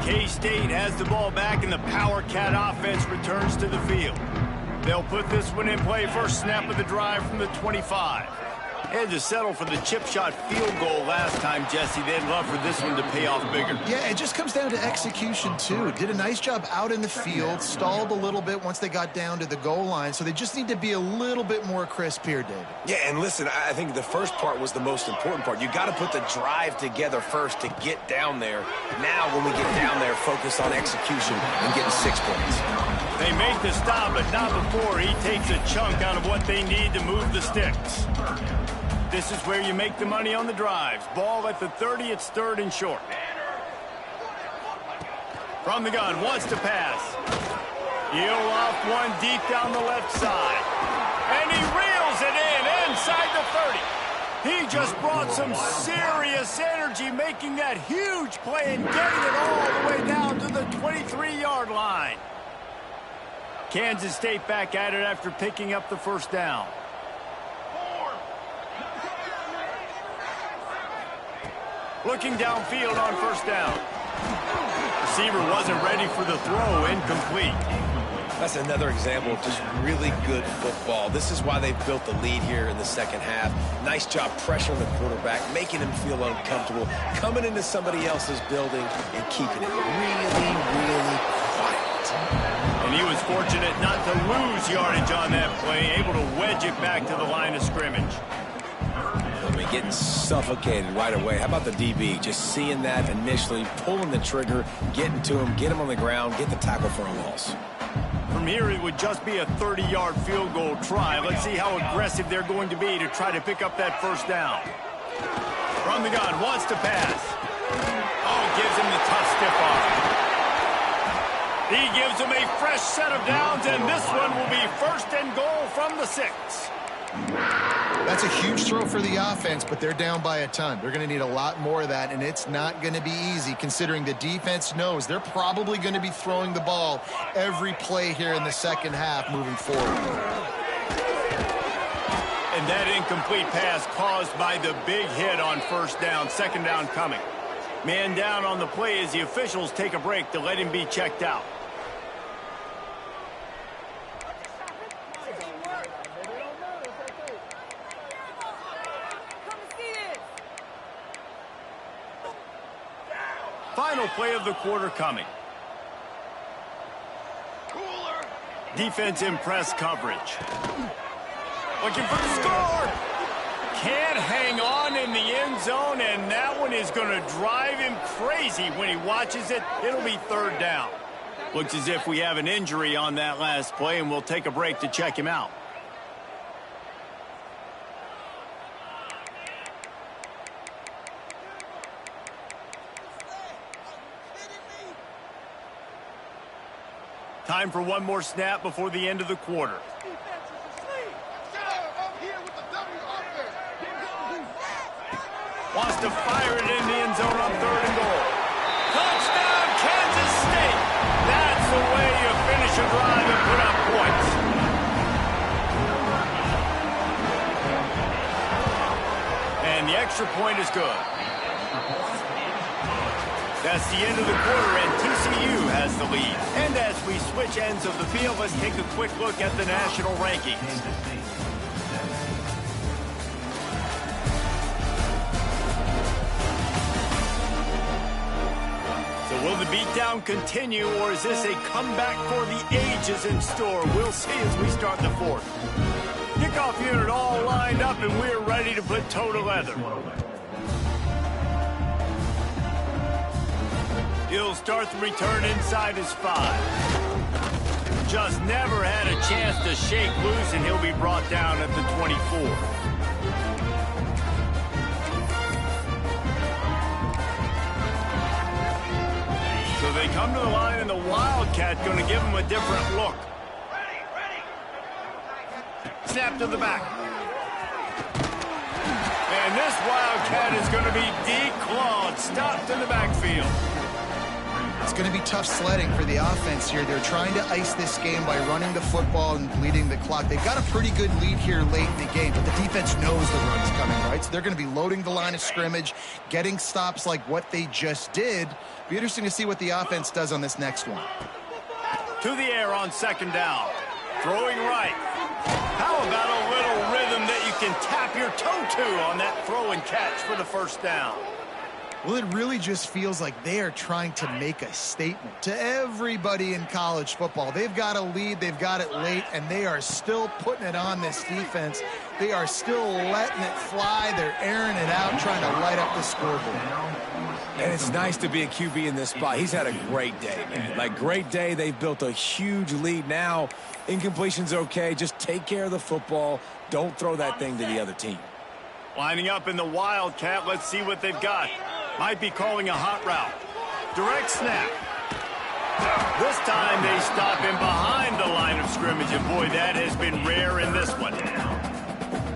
K-State has the ball back, and the Power Cat offense returns to the field. They'll put this one in play. First snap of the drive from the 25. Had to settle for the chip shot field goal last time, Jesse. They'd love for this one to pay off bigger. Yeah, it just comes down to execution, too. Did a nice job out in the field, stalled a little bit once they got down to the goal line, so they just need to be a little bit more crisp here, David. Yeah, and listen, I think the first part was the most important part. You got to put the drive together first to get down there. Now, when we get down there, focus on execution and getting 6 points. They make the stop, but not before he takes a chunk out of what they need to move the sticks. This is where you make the money on the drives. Ball at the 30, it's 3rd and short. From the gun, wants to pass. He'll off one deep down the left side. And he reels it in inside the 30. He just brought some serious energy, making that huge play and getting it all the way down to the 23-yard line. Kansas State back at it after picking up the first down. Looking downfield on first down. Receiver wasn't ready for the throw, incomplete. That's another example of just really good football. This is why they've built the lead here in the second half. Nice job pressuring the quarterback, making him feel uncomfortable, coming into somebody else's building and keeping it really, really quiet. And he was fortunate not to lose yardage on that play, able to wedge it back to the line of scrimmage. Getting suffocated right away. How about the DB? Just seeing that initially, pulling the trigger, getting to him, get him on the ground, get the tackle for a loss. From here, it would just be a 30-yard field goal try. Let's see how aggressive they're going to be to try to pick up that first down. From the gun, wants to pass. Oh, gives him the tough stiff arm. He gives him a fresh set of downs, and this one will be 1st and goal from the 6. That's a huge throw for the offense, but they're down by a ton. They're going to need a lot more of that, and it's not going to be easy considering the defense knows they're probably going to be throwing the ball every play here in the second half moving forward. And that incomplete pass caused by the big hit on first down, 2nd down coming. Man down on the play as the officials take a break to let him be checked out. Final play of the quarter coming. Defense in press coverage. Looking for the score. Can't hang on in the end zone, and that one is going to drive him crazy when he watches it. It'll be 3rd down. Looks as if we have an injury on that last play, and we'll take a break to check him out. Time for one more snap before the end of the quarter. Wants to fire it in the end zone on 3rd and goal. Touchdown, Kansas State! That's the way you finish a drive and put up points. And the extra point is good. That's the end of the quarter, and TCU has the lead. And as we switch ends of the field, let's take a quick look at the national rankings. So will the beatdown continue, or is this a comeback for the ages in store? We'll see as we start the 4th. Kickoff unit all lined up, and we're ready to put toe to leather. He'll start the return inside his 5. Just never had a chance to shake loose, and he'll be brought down at the 24. So they come to the line, and the Wildcat going to give him a different look. Snap to the back. And this Wildcat is going to be declawed, stopped in the backfield. It's going to be tough sledding for the offense here. They're trying to ice this game by running the football and bleeding the clock. They've got a pretty good lead here late in the game, but the defense knows the run's coming, right? So they're going to be loading the line of scrimmage, getting stops like what they just did. Be interesting to see what the offense does on this next one. To the air on 2nd down. Throwing right. How about a little rhythm that you can tap your toe to on that throw and catch for the first down. Well, it really just feels like they are trying to make a statement to everybody in college football. They've got a lead, they've got it late, and they are still putting it on this defense. They are still letting it fly. They're airing it out, trying to light up the scoreboard. And it's nice to be a QB in this spot. He's had a great day, man. Like, great day. They've built a huge lead now. Incompletion's okay. Just take care of the football. Don't throw that thing to the other team. Lining up in the Wildcat. Let's see what they've got. Might be calling a hot route. Direct snap. This time they stop him behind the line of scrimmage. And, boy, that has been rare in this one.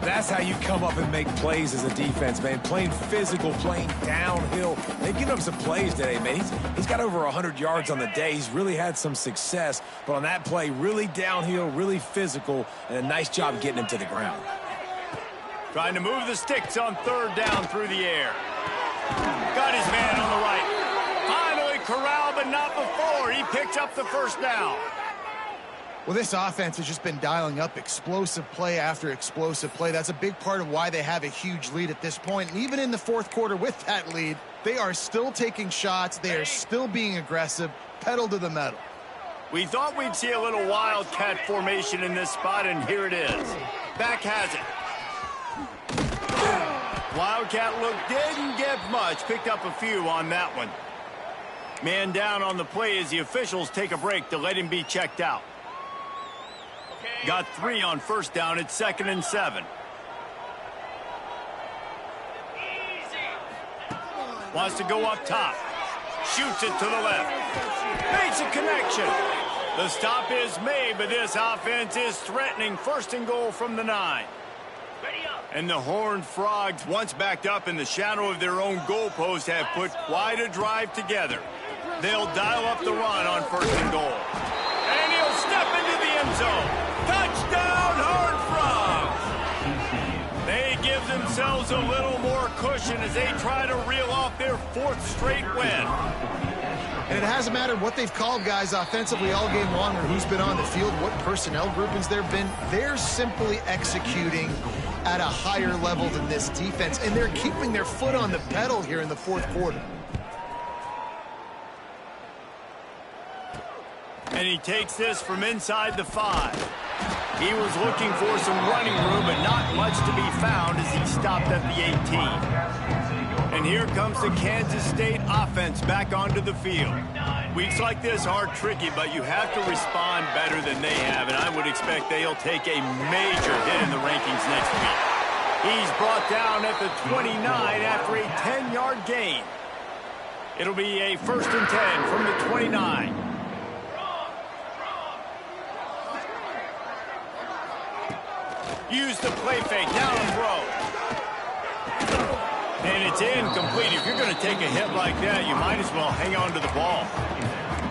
That's how you come up and make plays as a defense, man. Playing physical, playing downhill. They've given up some plays today, man. He's got over 100 yards on the day. He's really had some success. But on that play, really downhill, really physical, and a nice job getting him to the ground. Trying to move the sticks on third down through the air. Got his man on the right. Finally corralled, but not before. He picks up the first down. Well, this offense has just been dialing up explosive play after explosive play. That's a big part of why they have a huge lead at this point. And even in the fourth quarter with that lead, they are still taking shots. They are still being aggressive, pedal to the metal. We thought we'd see a little Wildcat formation in this spot, and here it is. Back has it. Wildcat look didn't get much. Picked up a few on that one. Man down on the play as the officials take a break to let him be checked out. Got 3 on first down. It's 2nd and 7. Wants to go up top. Shoots it to the left. Makes a connection. The stop is made, but this offense is threatening. 1st and goal from the 9. And the Horned Frogs, once backed up in the shadow of their own goalpost, have put quite a drive together. They'll dial up the run on 1st and goal. And he'll step into the end zone. Touchdown, Horned Frogs! They give themselves a little more cushion as they try to reel off their 4th straight win. And it hasn't mattered what they've called guys offensively all game long or who's been on the field, what personnel groupings there have been. They're simply executing at a higher level than this defense, and they're keeping their foot on the pedal here in the fourth quarter. And he takes this from inside the 5. He was looking for some running room, but not much to be found as he stopped at the 18. And here comes the Kansas State offense back onto the field. Weeks like this are tricky, but you have to respond better than they have, and I would expect they'll take a major hit in the rankings next week. He's brought down at the 29 after a 10-yard gain. It'll be a 1st and 10 from the 29. Use the play fake, now and throw. And it's incomplete. If you're going to take a hit like that, you might as well hang on to the ball.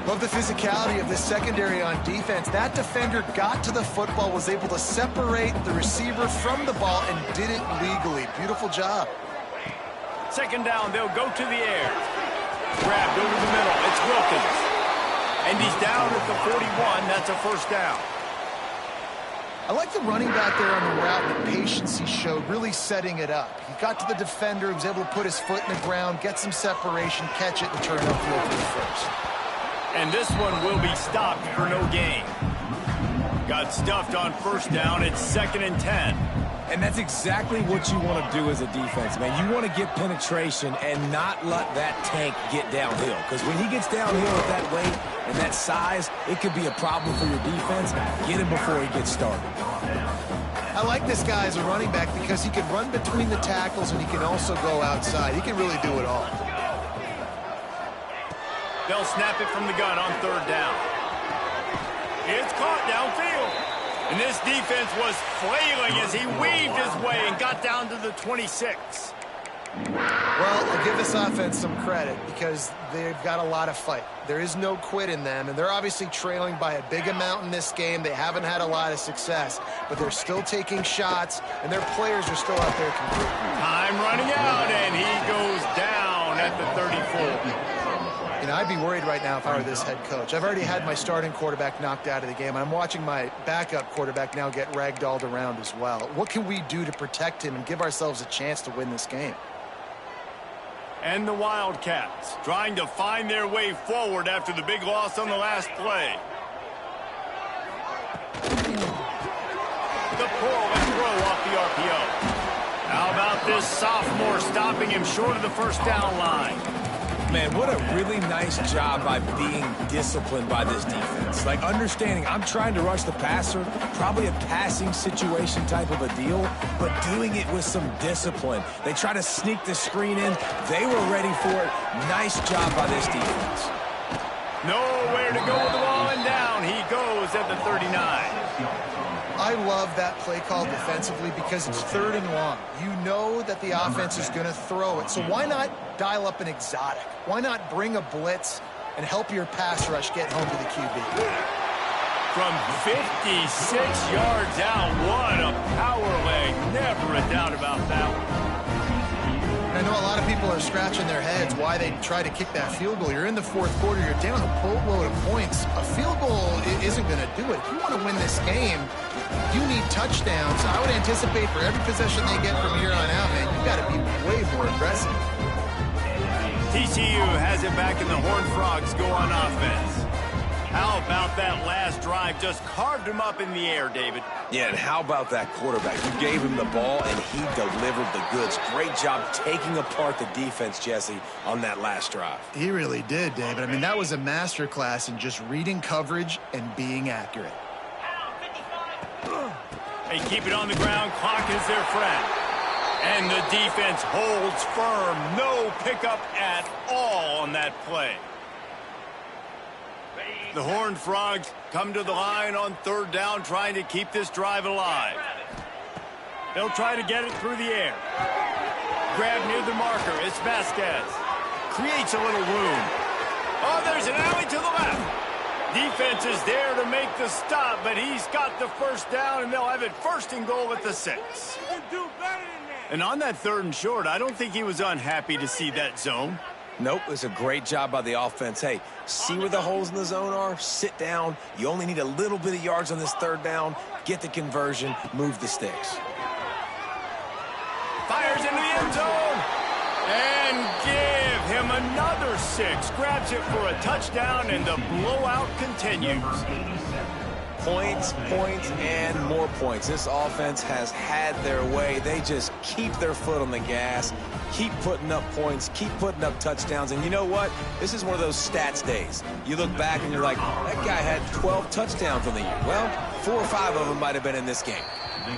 Love the physicality of this secondary on defense. That defender got to the football, was able to separate the receiver from the ball, and did it legally. Beautiful job. 2nd down, they'll go to the air. Grabbed over the middle, it's Wilkins. And he's down at the 41, that's a 1st down. I like the running back there on the route and the patience he showed, really setting it up. He got to the defender, he was able to put his foot in the ground, get some separation, catch it, and turn upfield for the 1st. And this one will be stopped for no gain. Got stuffed on 1st down, it's 2nd and 10. And that's exactly what you want to do as a defense, man. You want to get penetration and not let that tank get downhill. Because when he gets downhill at that weight and that size, it could be a problem for your defense. Get him before he gets started. I like this guy as a running back because he can run between the tackles and he can also go outside. He can really do it all. They'll snap it from the gun on 3rd down. It's caught downfield. And this defense was flailing as he weaved his way and got down to the 26. Well, I'll give this offense some credit because they've got a lot of fight. There is no quit in them, and they're obviously trailing by a big amount in this game. They haven't had a lot of success, but they're still taking shots, and their players are still out there competing. Time running out, and he goes down at the 34. You know, I'd be worried right now if I were this head coach. I've already had my starting quarterback knocked out of the game, and I'm watching my backup quarterback now get ragdolled around as well. What can we do to protect him and give ourselves a chance to win this game? And the Wildcats trying to find their way forward after the big loss on the last play. The pull and throw off the RPO. How about this sophomore stopping him short of the first down line? Man, what a really nice job by being disciplined by this defense. Like, understanding I'm trying to rush the passer, probably a passing situation type of a deal, but doing it with some discipline. They try to sneak the screen in. They were ready for it. Nice job by this defense. Nowhere to go with the ball, and down he goes at the 39. I love that play call defensively because it's 3rd and long. You know that the offense is going to throw it, so why not dial up an exotic? Why not bring a blitz and help your pass rush get home to the QB? From 56 yards out, what a power leg. Never a doubt about that one. I know a lot of people are scratching their heads why they try to kick that field goal. You're in the 4th quarter. You're down a boatload of points. A field goal isn't going to do it. If you want to win this game, you need touchdowns. I would anticipate for every possession they get from here on out, man, you've got to be way more aggressive. TCU has it back, and the Horned Frogs go on offense. How about that last drive? Just carved him up in the air, David. Yeah, and how about that quarterback? You gave him the ball, and he delivered the goods. Great job taking apart the defense, Jesse, on that last drive. He really did, David. I mean, that was a masterclass in just reading coverage and being accurate. They keep it on the ground. Clock is their friend. And the defense holds firm. No pickup at all on that play. The Horned Frogs come to the line on 3rd down, trying to keep this drive alive. They'll try to get it through the air. Grab near the marker. It's Vasquez. Creates a little room. Oh, there's an alley to the left. Defense is there to make the stop, but he's got the first down, and they'll have it 1st and goal at the 6. And on that 3rd and short, I don't think he was unhappy to see that zone. Nope, it's a great job by the offense. Hey, see where the holes in the zone are? Sit down. You only need a little bit of yards on this 3rd down. Get the conversion. Move the sticks. Fires into the end zone. And give him another 6. Grabs it for a touchdown, and the blowout continues. Points, points, and more points. This offense has had their way. They just keep their foot on the gas, keep putting up points, keep putting up touchdowns. And you know what? This is one of those stats days. You look back and you're like, that guy had 12 touchdowns on the year. Well, 4 or 5 of them might have been in this game.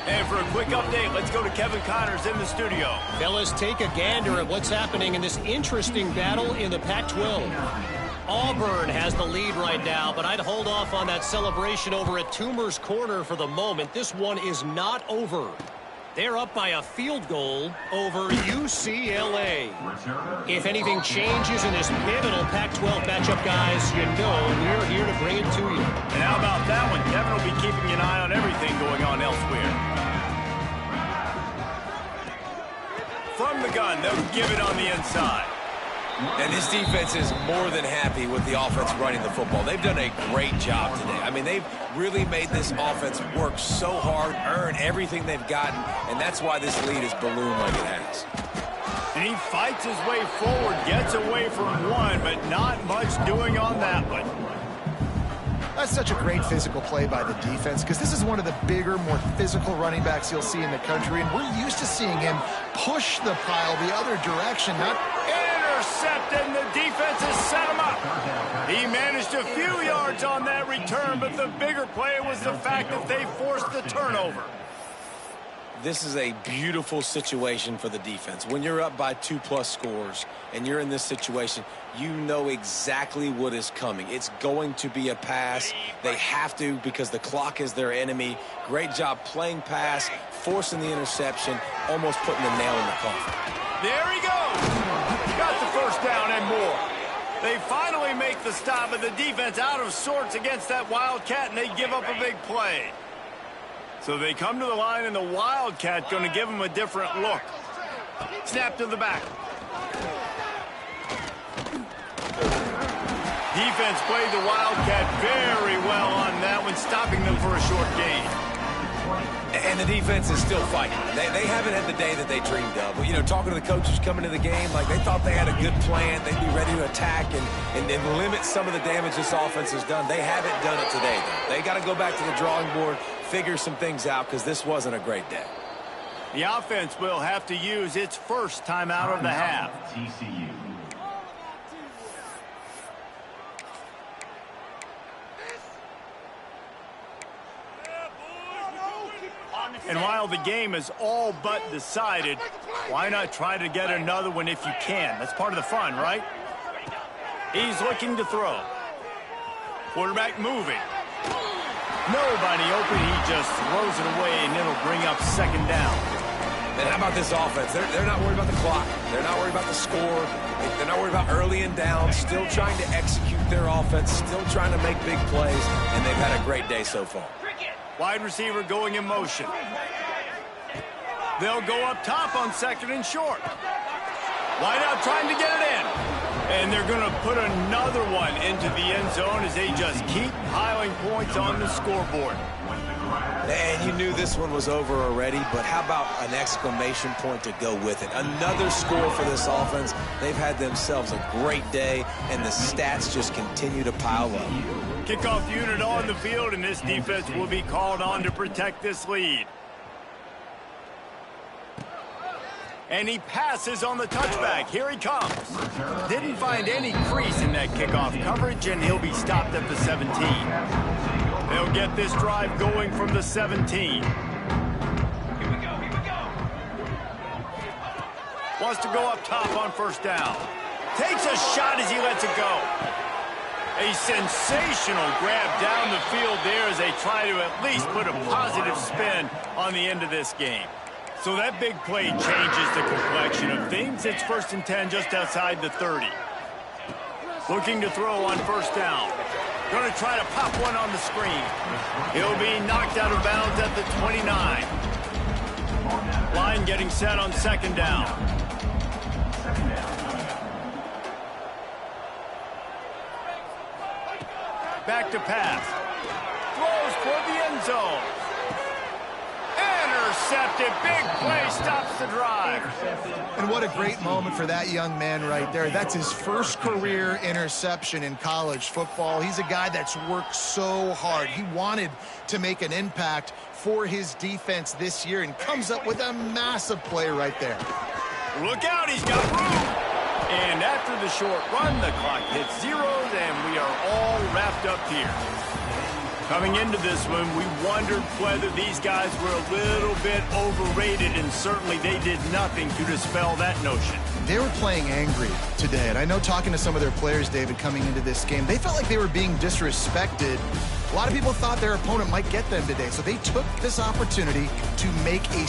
And for a quick update, let's go to Kevin Connors in the studio. Fellas, take a gander at what's happening in this interesting battle in the Pac-12. Auburn has the lead right now, but I'd hold off on that celebration over at Toomer's Corner for the moment. This one is not over. They're up by a field goal over UCLA. If anything changes in this pivotal Pac-12 matchup, guys, you know we're here to bring it to you. And how about that one? Kevin will be keeping an eye on everything going on elsewhere. From the gun, they'll give it on the inside. And this defense is more than happy with the offense running the football. They've done a great job today. I mean, they've really made this offense work so hard, earn everything they've gotten, and that's why this lead has ballooned like it has. And he fights his way forward, gets away from one, but not much doing on that one. That's such a great physical play by the defense because this is one of the bigger, more physical running backs you'll see in the country, and we're used to seeing him push the pile the other direction, not... Intercepted, and the defense has set him up. He managed a few yards on that return, but the bigger play was the fact that they forced the turnover. This is a beautiful situation for the defense. When you're up by 2+ scores and you're in this situation, you know exactly what is coming. It's going to be a pass. They have to because the clock is their enemy. Great job playing pass, forcing the interception, almost putting the nail in the coffin. There he goes. Got the first down and more. They finally make the stop, but the defense out of sorts against that Wildcat, and they give up a big play. So they come to the line, and the Wildcat going to give them a different look. Snap to the back. Defense played the Wildcat very well on that one, stopping them for a short gain. And the defense is still fighting. They haven't had the day that they dreamed of. But, you know, talking to the coaches coming to the game, like they thought they had a good plan. They'd be ready to attack and limit some of the damage this offense has done. They haven't done it today, though. They got to go back to the drawing board, figure some things out, because this wasn't a great day. The offense will have to use its first timeout of the half. TCU. And while the game is all but decided, why not try to get another one if you can? That's part of the fun, right? He's looking to throw. Quarterback moving. Nobody open. He just throws it away, and it'll bring up second down. And how about this offense? They're not worried about the clock. They're not worried about the score. They're not worried about early and down. Still trying to execute their offense. Still trying to make big plays. And they've had a great day so far. Wide receiver going in motion. They'll go up top on second and short. Wide out trying to get it in. And they're going to put another one into the end zone as they just keep piling points on the scoreboard. And you knew this one was over already, but how about an exclamation point to go with it? Another score for this offense. They've had themselves a great day, and the stats just continue to pile up. Kickoff unit on the field, and this defense will be called on to protect this lead. And he passes on the touchback. Here he comes. Didn't find any crease in that kickoff coverage, and he'll be stopped at the 17. They'll get this drive going from the 17. Wants to go up top on first down. Takes a shot as he lets it go. A sensational grab down the field there as they try to at least put a positive spin on the end of this game. So that big play changes the complexion of things. It's 1st and 10 just outside the 30. Looking to throw on first down. Going to try to pop one on the screen. He'll be knocked out of bounds at the 29. Line getting set on second down. Back to pass. Throws toward the end zone. Intercepted. Big play stops the drive. And what a great moment for that young man right there. That's his first career interception in college football. He's a guy that's worked so hard. He wanted to make an impact for his defense this year and comes up with a massive play right there. Look out, he's got room. And after the short run, the clock hits zeros, and we are all wrapped up here. Coming into this one, we wondered whether these guys were a little bit overrated, and certainly they did nothing to dispel that notion. They were playing angry today, and I know talking to some of their players, David, coming into this game, they felt like they were being disrespected. A lot of people thought their opponent might get them today, so they took this opportunity to make a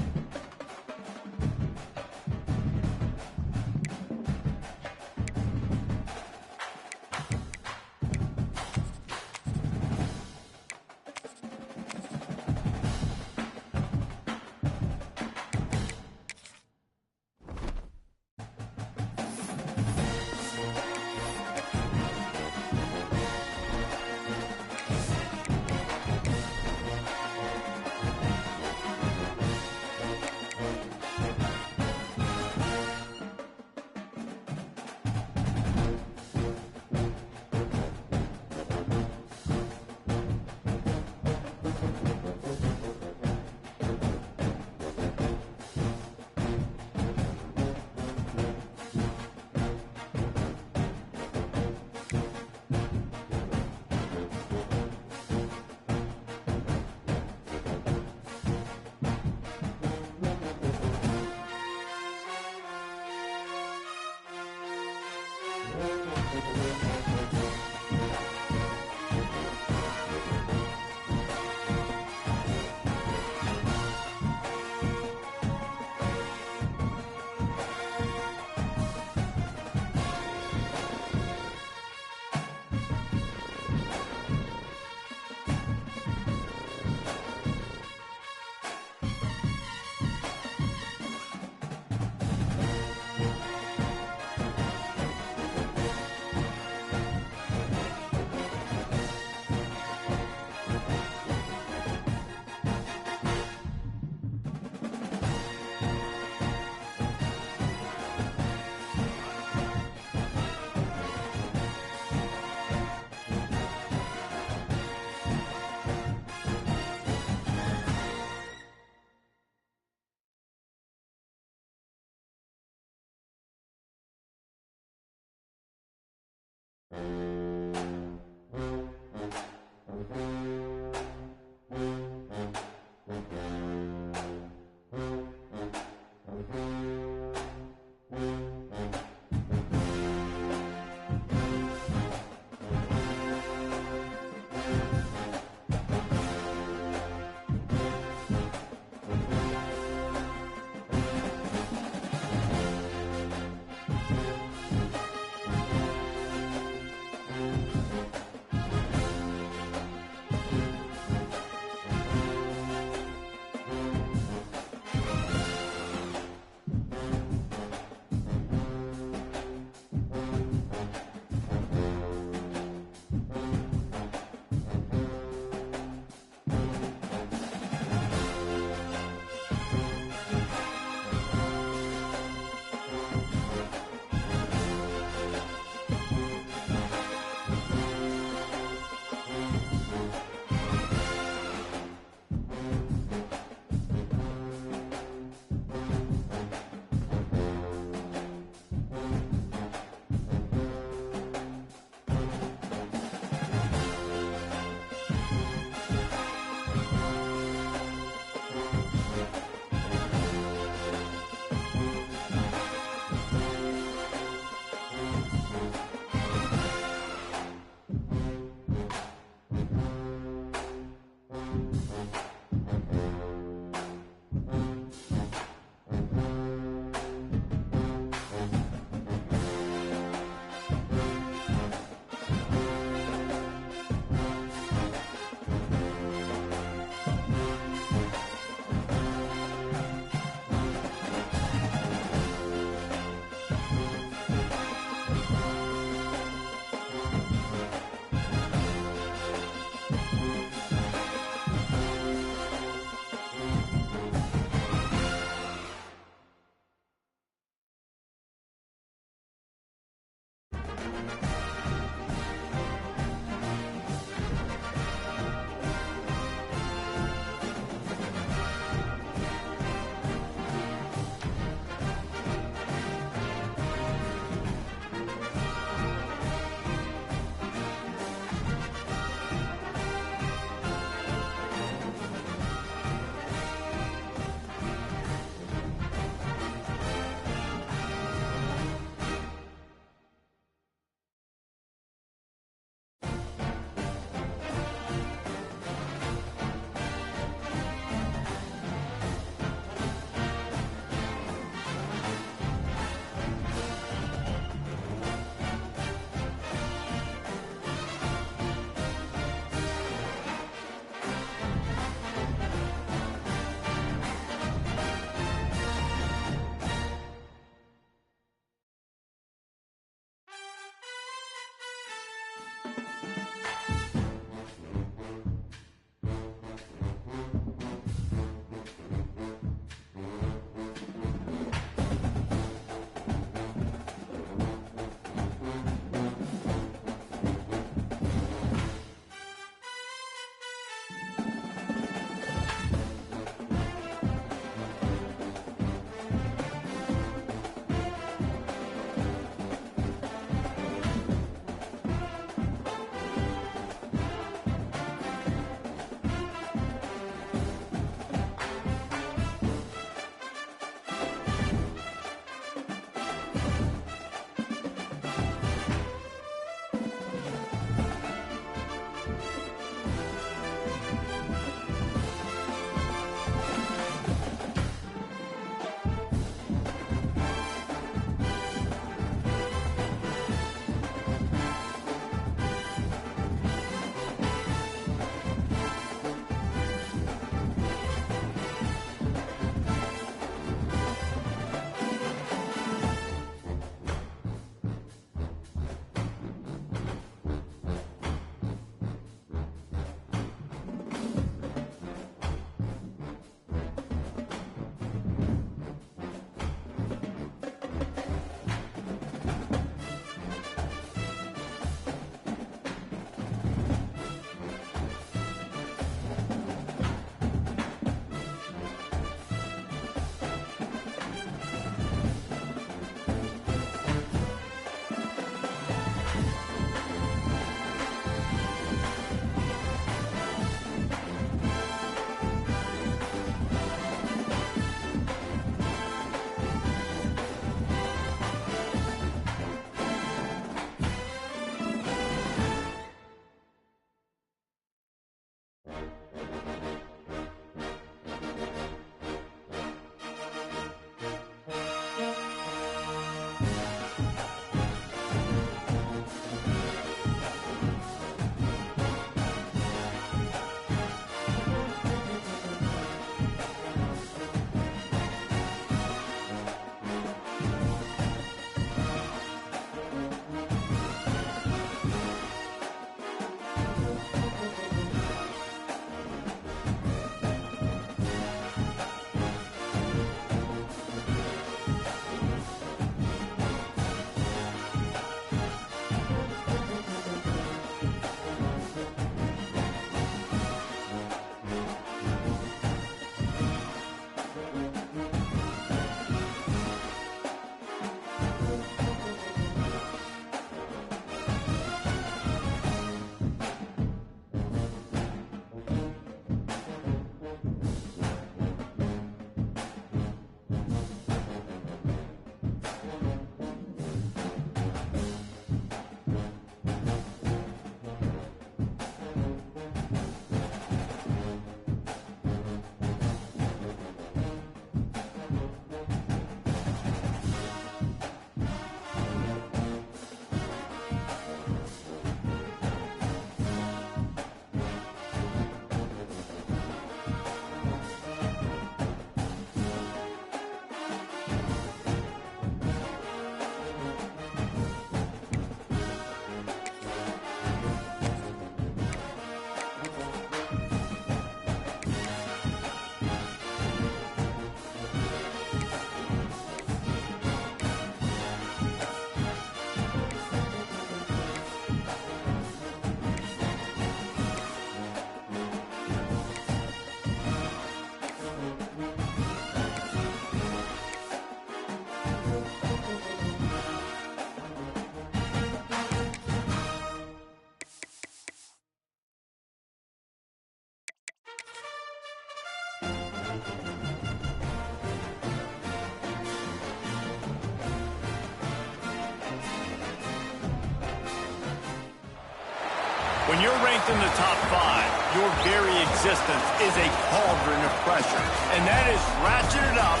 When you're ranked in the top 5, your very existence is a cauldron of pressure. And that is ratcheted up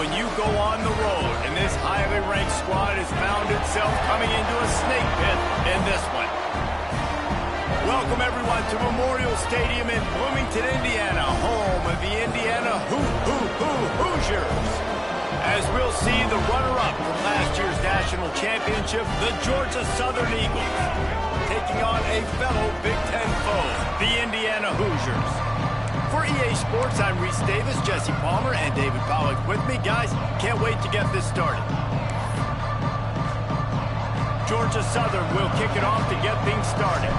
when you go on the road. And this highly ranked squad has found itself coming into a snake pit in this one. Welcome, everyone, to Memorial Stadium in Bloomington, Indiana, home of the Indiana Hoosiers. As we'll see the runner-up from last year's national championship, the Georgia Southern Eagles, taking on a fellow Big Ten foe, the Indiana Hoosiers. For EA Sports, I'm Reese Davis, Jesse Palmer, and David Pollack with me. Guys, can't wait to get this started. Georgia Southern will kick it off to get things started.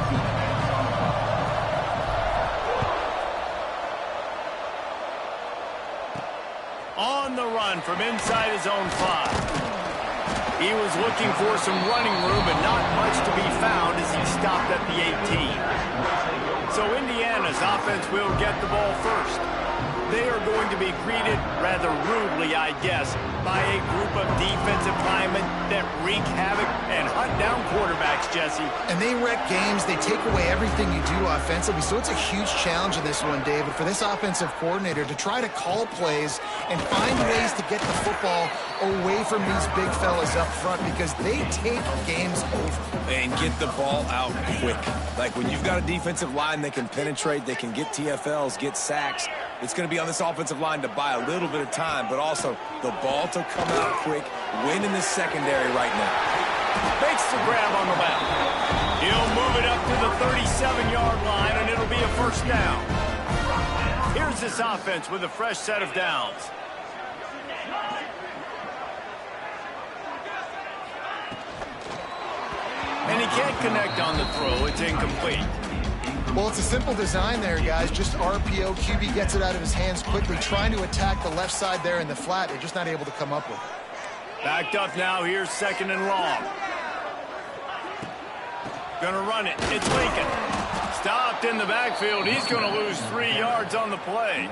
On the run from inside his own 5. He was looking for some running room, but not much to be found as he stopped at the 18. So Indiana's offense will get the ball first. They are going to be greeted rather rudely, I guess, by a group of defensive linemen that wreak havoc and hunt down quarterbacks, Jesse. And they wreck games. They take away everything you do offensively. So it's a huge challenge in this one, David, for this offensive coordinator to try to call plays and find ways to get the football away from these big fellas up front, because they take games over. And get the ball out quick. Like when you've got a defensive line that can penetrate, they can get TFLs, get sacks. It's going to be on this offensive line to buy a little bit of time, but also the ball to come out quick, win in the secondary right now. Makes the grab on the left. He'll move it up to the 37-yard line, and it'll be a first down. Here's this offense with a fresh set of downs. And he can't connect on the throw. It's incomplete. Well, it's a simple design there, guys. Just RPO. QB gets it out of his hands quickly, trying to attack the left side there in the flat. They're just not able to come up with it. Backed up now. Here's second and long. Gonna run it. It's Lincoln. Stopped in the backfield. He's gonna lose 3 yards on the play.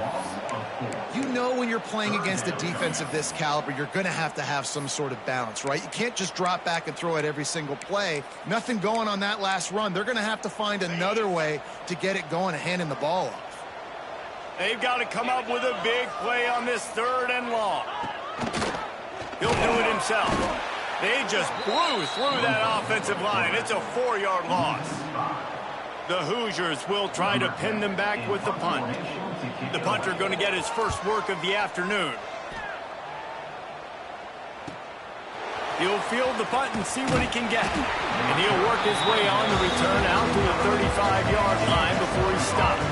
You know when you're playing against a defense of this caliber, you're going to have some sort of balance, right? You can't just drop back and throw it every single play. Nothing going on that last run. They're going to have to find another way to get it going and handing the ball off. They've got to come up with a big play on this third and long. He'll do it himself. They just blew through that offensive line. It's a 4-yard loss. The Hoosiers will try to pin them back with the punt. The punter going to get his first work of the afternoon. He'll field the punt and see what he can get. And he'll work his way on the return out to the 35-yard line before he stopped.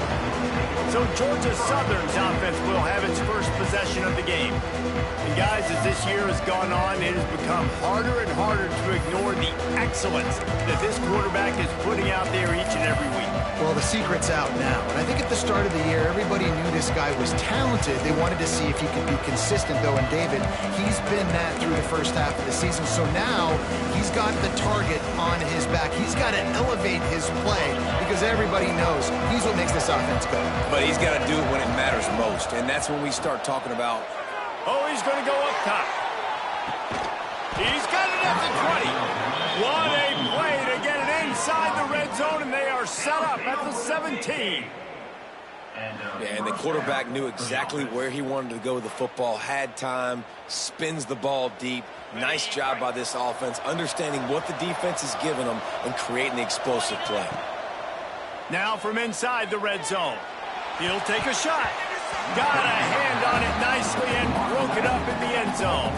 So Georgia Southern's offense will have its first possession of the game. And guys, as this year has gone on, it has become harder and harder to ignore the excellence that this quarterback is putting out there each and every week. Well, the secret's out now. And I think at the start of the year, everybody knew this guy was talented. They wanted to see if he could be consistent, though. And David, he's been that through the first half of the season. So now he's got the target on his back. He's got to elevate his play because everybody knows he's what makes this offense go. But he's got to do it when it matters most. And that's when we start talking about... Oh, he's going to go up top. He's got it at the 20. What a play to get it inside the red zone, and they are set up at the 17. Yeah, and the quarterback knew exactly where he wanted to go with the football, had time, spins the ball deep. Nice job by this offense, understanding what the defense is giving them and creating the explosive play. Now from inside the red zone. He'll take a shot. Got a hand on it nicely and broke it up in the end zone.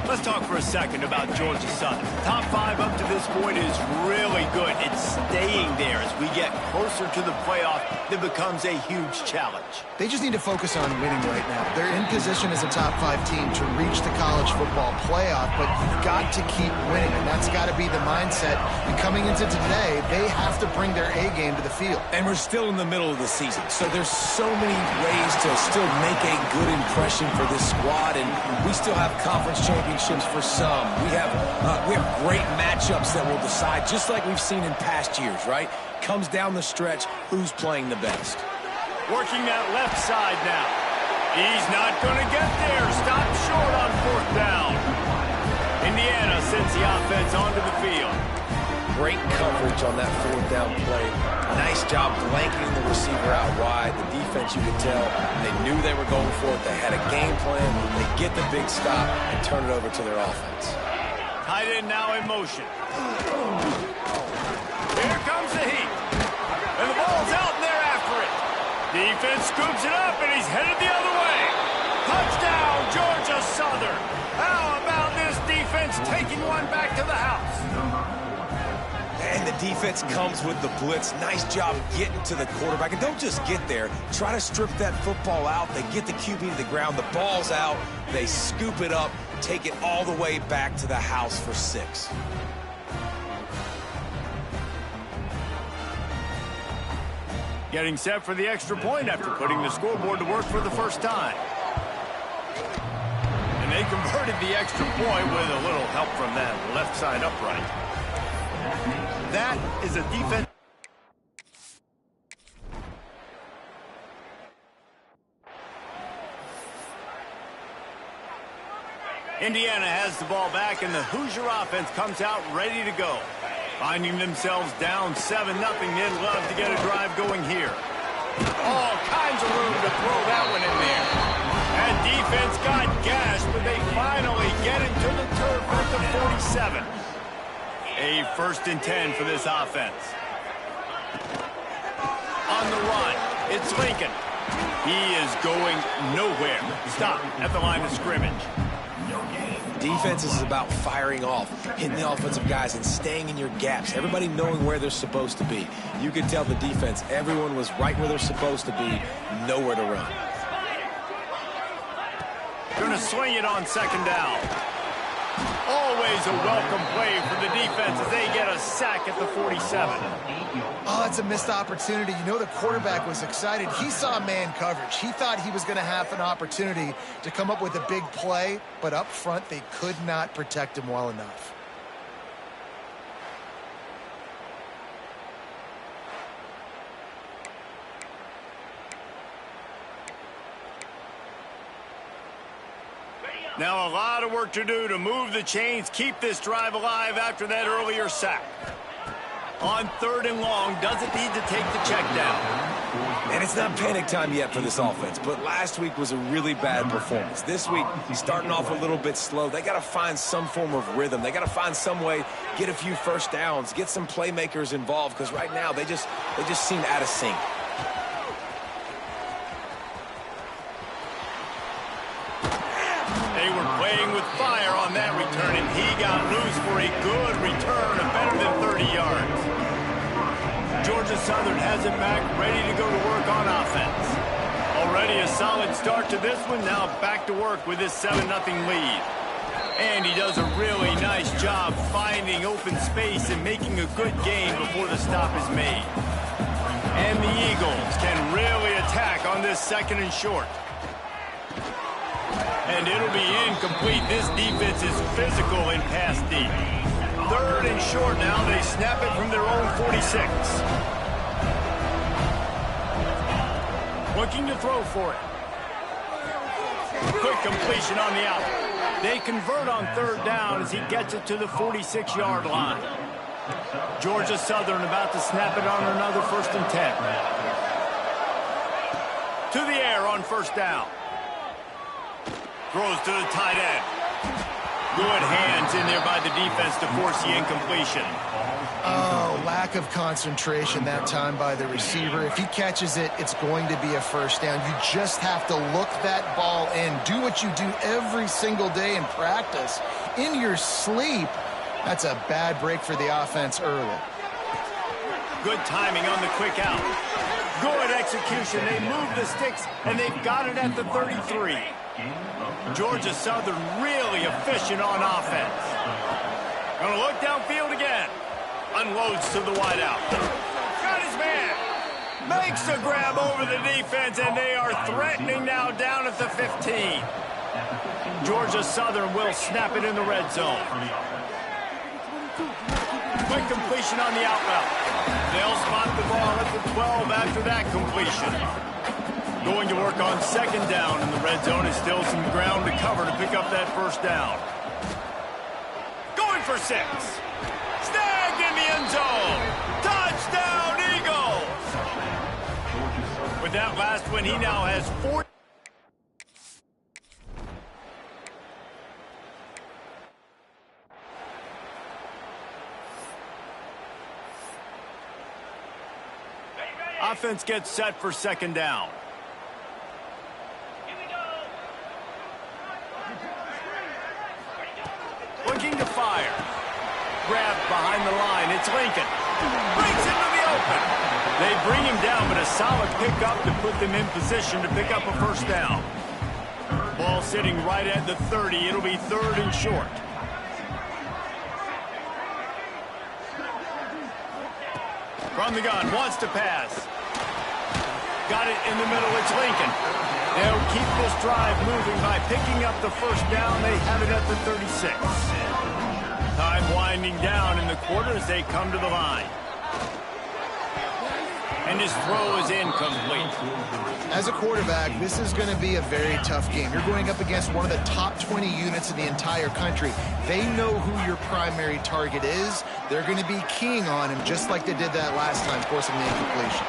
Let's talk for a second about Georgia Southern. Top 5 up to this point is really good. It's staying there as we get closer to the playoff. That becomes a huge challenge. They just need to focus on winning right now. They're in position as a top 5 team to reach the college football playoff, but you've got to keep winning, and that's got to be the mindset. And coming into today, they have to bring their A game to the field. And we're still in the middle of the season, so there's so many ways to still make a good impression for this squad, and we still have conference championships for some. We have great matchups that will decide, just like we've seen in past years, right? Comes down the stretch, who's playing the best. Working that left side now. He's not going to get there. Stop short on fourth down. Indiana sends the offense onto the field. Great coverage on that fourth down play. Nice job blanketing the receiver out wide. The defense, you could tell, they knew they were going for it. They had a game plan. They get the big stop and turn it over to their offense. Tight end now in motion. Here comes the heat. And the ball's out, and they're after it. Defense scoops it up, and he's headed the other way. Touchdown, Georgia Southern. How about this defense taking one back to the house? And the defense comes with the blitz. Nice job getting to the quarterback. And don't just get there. Try to strip that football out. They get the QB to the ground. The ball's out. They scoop it up, take it all the way back to the house for 6. Getting set for the extra point after putting the scoreboard to work for the first time. And they converted the extra point with a little help from that left side upright. That is a defense. Indiana has the ball back, and the Hoosier offense comes out ready to go. Finding themselves down 7-0, they'd love to get a drive going here. All kinds of room to throw that one in there. That defense got gashed, but they finally get it to the turf at the 47. A 1st and 10 for this offense. On the run, it's Lincoln. He is going nowhere. Stop at the line of scrimmage. Defense is about firing off, hitting the offensive guys, and staying in your gaps. Everybody knowing where they're supposed to be. You could tell the defense, everyone was right where they're supposed to be, nowhere to run. Going to swing it on 2nd down. Always a welcome play for the defense as they get a sack at the 47. Oh, that's a missed opportunity. You know the quarterback was excited. He saw man coverage. He thought he was going to have an opportunity to come up with a big play, but up front they could not protect him well enough. Now a lot of work to do to move the chains, keep this drive alive after that earlier sack. On 3rd and long, doesn't need to take the check down. And it's not panic time yet for this offense, but last week was a really bad performance. This week, starting off a little bit slow. They got to find some form of rhythm. They got to find some way, get a few first downs, get some playmakers involved, because right now they just seem out of sync. They were playing with fire on that return, and he got loose for a good return of better than 30 yards. Georgia Southern has it back, ready to go to work on offense. Already a solid start to this one, now back to work with this 7-0 lead. And he does a really nice job finding open space and making a good game before the stop is made. And the Eagles can really attack on this 2nd and short. And it'll be incomplete. This defense is physical in pass deep. 3rd and short now. They snap it from their own 46. Looking to throw for it. Quick completion on the out. They convert on 3rd down as he gets it to the 46-yard line. Georgia Southern about to snap it on another 1st and 10. To the air on 1st down. Throws to the tight end. Good hands in there by the defense to force the incompletion. Oh, lack of concentration that time by the receiver. If he catches it, it's going to be a 1st down. You just have to look that ball in. Do what you do every single day in practice. In your sleep, that's a bad break for the offense early. Good timing on the quick out. Good execution. They move the sticks, and they've got it at the 33. Georgia Southern really efficient on offense. Gonna look downfield again. Unloads to the wideout. Got his man. Makes a grab over the defense, and they are threatening now down at the 15. Georgia Southern will snap it in the red zone. Quick completion on the out route. They'll spot the ball at the 12 after that completion. Going to work on 2nd down in the red red zone is still some ground to cover to pick up that first down. Going for 6. Snagged in the end zone. Touchdown, Eagles. With that last one, he now has 4. Offense gets set for second down. Looking to fire. Grabbed behind the line. It's Lincoln. Breaks into the open. They bring him down, but a solid pickup to put them in position to pick up a first down. Ball sitting right at the 30. It'll be 3rd and short. From the gun, wants to pass. Got it in the middle, it's Lincoln. They'll keep this drive moving by picking up the first down. They have it at the 36. Time winding down in the quarter as they come to the line. And his throw is incomplete. As a quarterback, this is going to be a very tough game. You're going up against one of the top 20 units in the entire country. They know who your primary target is. They're going to be keying on him just like they did that last time, forcing the incompletion.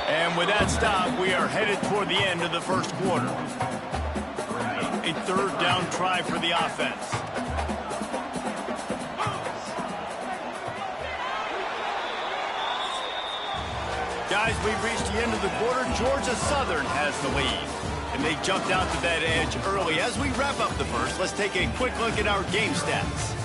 And with that stop, we are headed toward the end of the first quarter. A 3rd down try for the offense. Guys, we've reached the end of the quarter. Georgia Southern has the lead. And they jumped out to that edge early. As we wrap up the first, let's take a quick look at our game stats.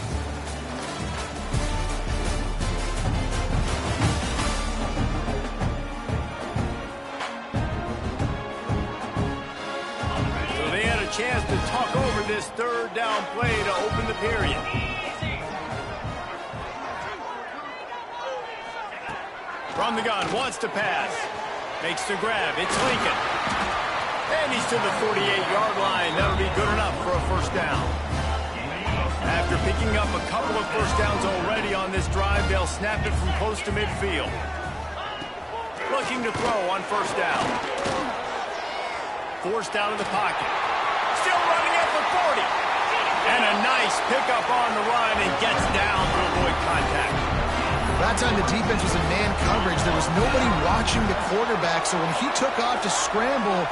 So they had a chance to talk over this 3rd down play to open the period. From the gun, wants to pass. Makes the grab. It's Lincoln. And he's to the 48-yard line. That'll be good enough for a first down. After picking up a couple of first downs already on this drive, they'll snap it from close to midfield. Looking to throw on first down. Forced out of the pocket. Still running at the 40. And a nice pickup on the run and gets down to avoid contact. That time the defense was in man coverage. There was nobody watching the quarterback, so when he took off to scramble,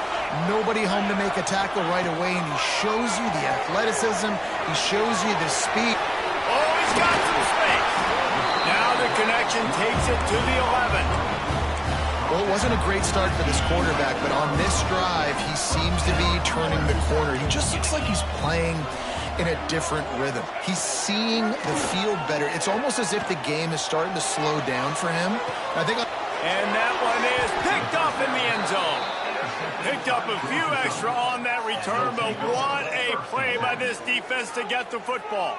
nobody home to make a tackle right away, and he shows you the athleticism. He shows you the speed. Oh, he's got some space. Now the connection takes it to the 11. Well, it wasn't a great start for this quarterback, but on this drive, he seems to be turning the corner. He just looks like he's playing in a different rhythm. He's seeing the field better. It's almost as if the game is starting to slow down for him. And that one is picked up in the end zone. Picked up a few extra on that return, but what a play by this defense to get the football.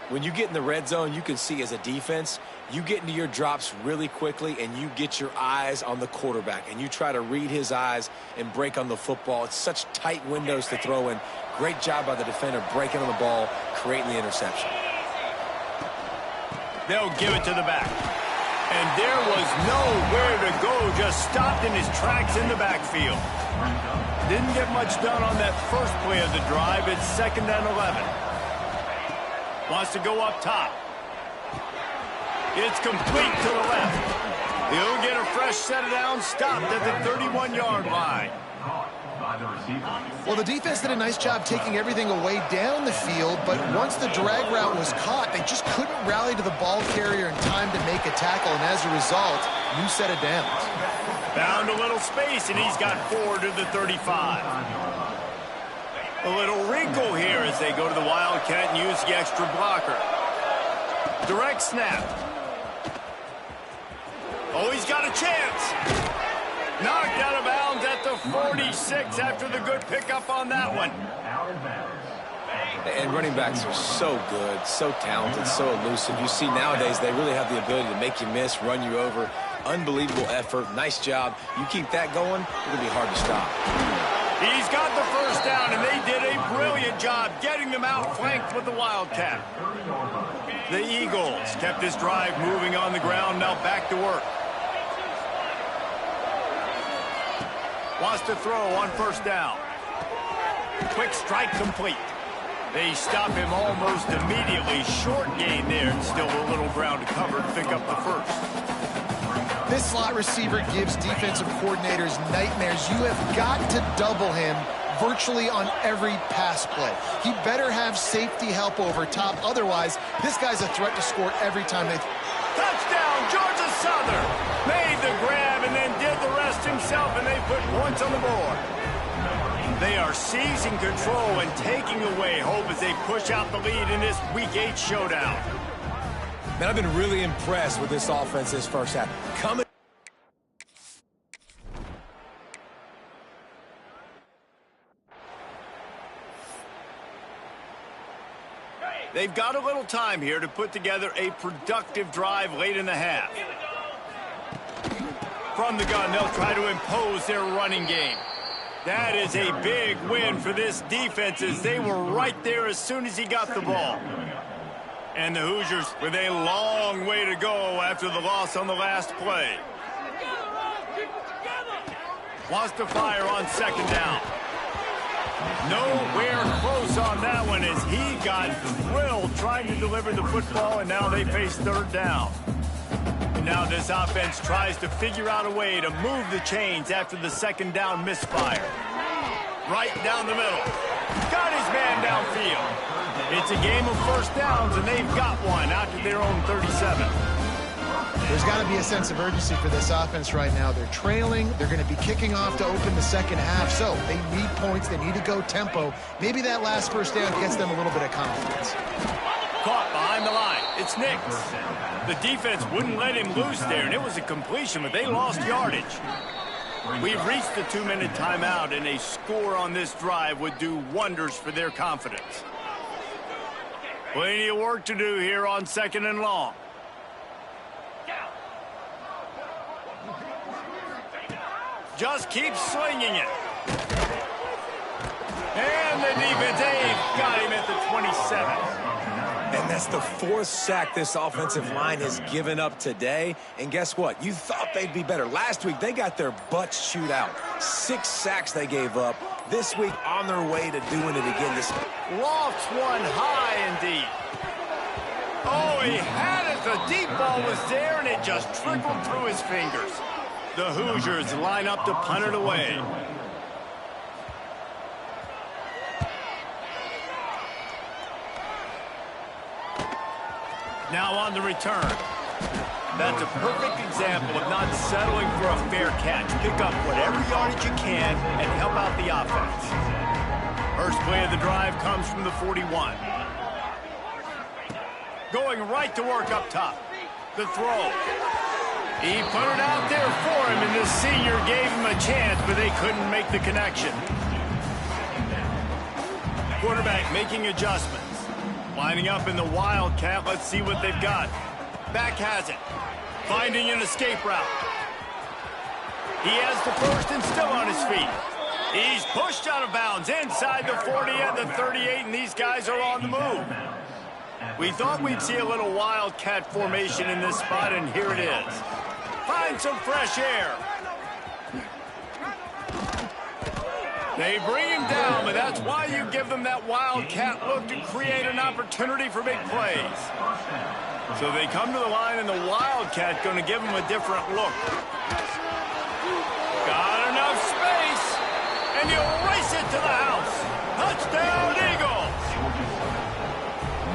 When you get in the red zone, you can see as a defense, you get into your drops really quickly and you get your eyes on the quarterback and you try to read his eyes and break on the football. It's such tight windows to throw in. Great job by the defender breaking on the ball, creating the interception. They'll give it to the back. And there was nowhere to go, just stopped in his tracks in the backfield. Didn't get much done on that first play of the drive. It's 2nd and 11. Wants to go up top. It's complete to the left. He'll get a fresh set of downs, stopped at the 31-yard line. Well, the defense did a nice job taking everything away down the field, but once the drag route was caught, they just couldn't rally to the ball carrier in time to make a tackle, and as a result, new set of downs. Found a little space, and he's got 4 to the 35. A little wrinkle here as they go to the Wildcat and use the extra blocker. Direct snap. Oh, he's got a chance. Knocked out of bounds at the 46 after the good pickup on that one. And running backs are so good, so talented, so elusive. You see nowadays they really have the ability to make you miss, run you over. Unbelievable effort. Nice job. You keep that going, it'll be hard to stop. He's got the first down, and they did a brilliant job getting them outflanked with the Wildcat. The Eagles kept this drive moving on the ground, now back to work. Wants to throw on first down. Quick strike complete. They stop him almost immediately. Short gain there, and still a little ground to cover to pick up the first. This slot receiver gives defensive coordinators nightmares. You have got to double him virtually on every pass play. He better have safety help over top. Otherwise, this guy's a threat to score every time they... Touchdown, Georgia Southern. Made the grab and then did the rest himself, and they put points on the board. They are seizing control and taking away hope as they push out the lead in this Week 8 showdown. Man, I've been really impressed with this offense this first half. They've got a little time here to put together a productive drive late in the half. From the gun, they'll try to impose their running game. That is a big win for this defense as they were right there as soon as he got the ball. And the Hoosiers with a long way to go after the loss on the last play. Wants to fire on second down. Nowhere close on that one as he got thrilled trying to deliver the football, and now they face third down. And now this offense tries to figure out a way to move the chains after the second down misfire. Right down the middle. Got his man downfield. It's a game of first downs, and they've got one out to their own 37. There's got to be a sense of urgency for this offense right now. They're trailing. They're going to be kicking off to open the second half. So they need points. They need to go tempo. Maybe that last first down gets them a little bit of confidence. Caught behind the line. It's Nix. The defense wouldn't let him loose there, and it was a completion, but they lost yardage. We've reached the 2-minute timeout, and a score on this drive would do wonders for their confidence. Plenty of work to do here on second and long. Just keep slinging it. And the defense, they've got him at the 27. And that's the fourth sack this offensive line has given up today. And guess what? You thought they'd be better. Last week, they got their butts chewed out. 6 sacks they gave up. This week, on their way to doing it again. Lofts one high and deep. Oh, he had it. The deep ball was there, and it just trickled through his fingers. The Hoosiers line up to punt it away. Now on the return. That's a perfect example of not settling for a fair catch. Pick up whatever yardage you can and help out the offense. First play of the drive comes from the 41. Going right to work up top. The throw. He put it out there for him, and the senior gave him a chance, but they couldn't make the connection. Quarterback making adjustments. Lining up in the Wildcat. Let's see what they've got. Back has it. Finding an escape route. He has the first and still on his feet. He's pushed out of bounds inside the 40 and the 38, and these guys are on the move. We thought we'd see a little Wildcat formation in this spot, and here it is. Find some fresh air. They bring him down, but that's why you give them that Wildcat look to create an opportunity for big plays. So they come to the line, and the Wildcat going to give them a different look. Got enough space, and he'll race it to the house. Touchdown, Eagles!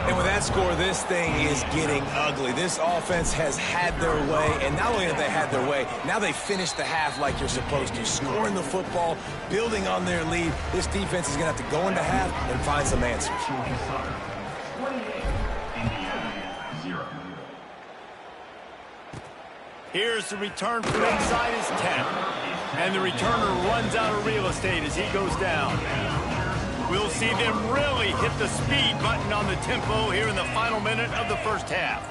And with that score, this thing is getting ugly. This offense has had their way, and not only have they had their way, now they finished the half like you're supposed to, scoring the football, building on their lead. This defense is going to have to go into half and find some answers. Here's the return from inside his 10. And the returner runs out of real estate as he goes down. We'll see them really hit the speed button on the tempo here in the final minute of the first half.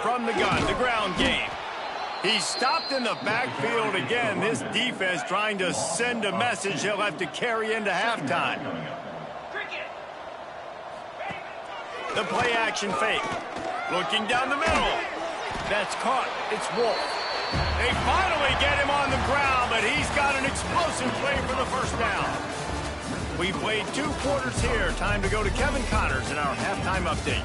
From the gun, the ground game. He's stopped in the backfield again. This defense trying to send a message they'll have to carry into halftime. The play action fake. Looking down the middle. That's caught. It's Wolf. They finally get him on the ground, but he's got an explosive play for the first down. We played 2 quarters here. Time to go to Kevin Connors in our halftime update.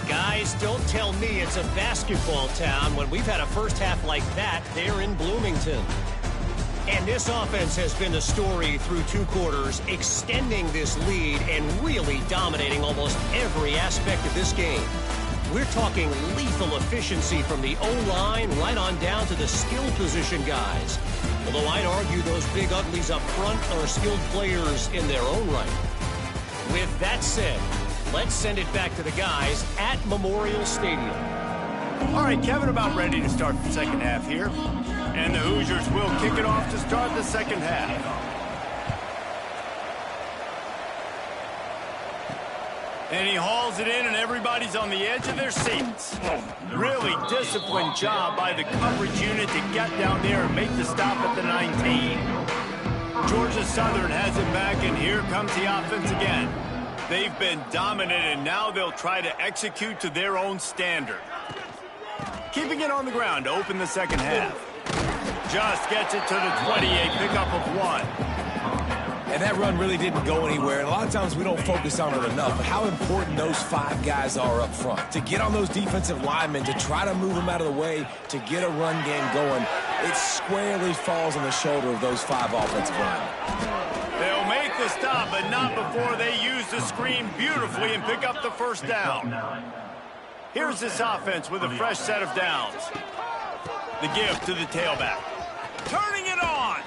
Guys, don't tell me it's a basketball town when we've had a first half like that there in Bloomington. And this offense has been the story through 2 quarters, extending this lead and really dominating almost every aspect of this game. We're talking lethal efficiency from the O-line right on down to the skill position guys. Although I'd argue those big uglies up front are skilled players in their own right. With that said, let's send it back to the guys at Memorial Stadium. All right, Kevin, about ready to start the second half here. And the Hoosiers will kick it off to start the second half. And he hauls it in, and everybody's on the edge of their seats. Really disciplined job by the coverage unit to get down there and make the stop at the 19. Georgia Southern has it back, and here comes the offense again. They've been dominant, and now they'll try to execute to their own standard. Keeping it on the ground to open the second half. Just gets it to the 28, pickup of 1. And that run really didn't go anywhere. And a lot of times we don't focus on it enough. But how important those 5 guys are up front. To get on those defensive linemen, to try to move them out of the way, to get a run game going, it squarely falls on the shoulder of those 5 offensive linemen. They'll make the stop, but not before they use the screen beautifully and pick up the first down. Here's this offense with a fresh set of downs. The give to the tailback. Turning it on.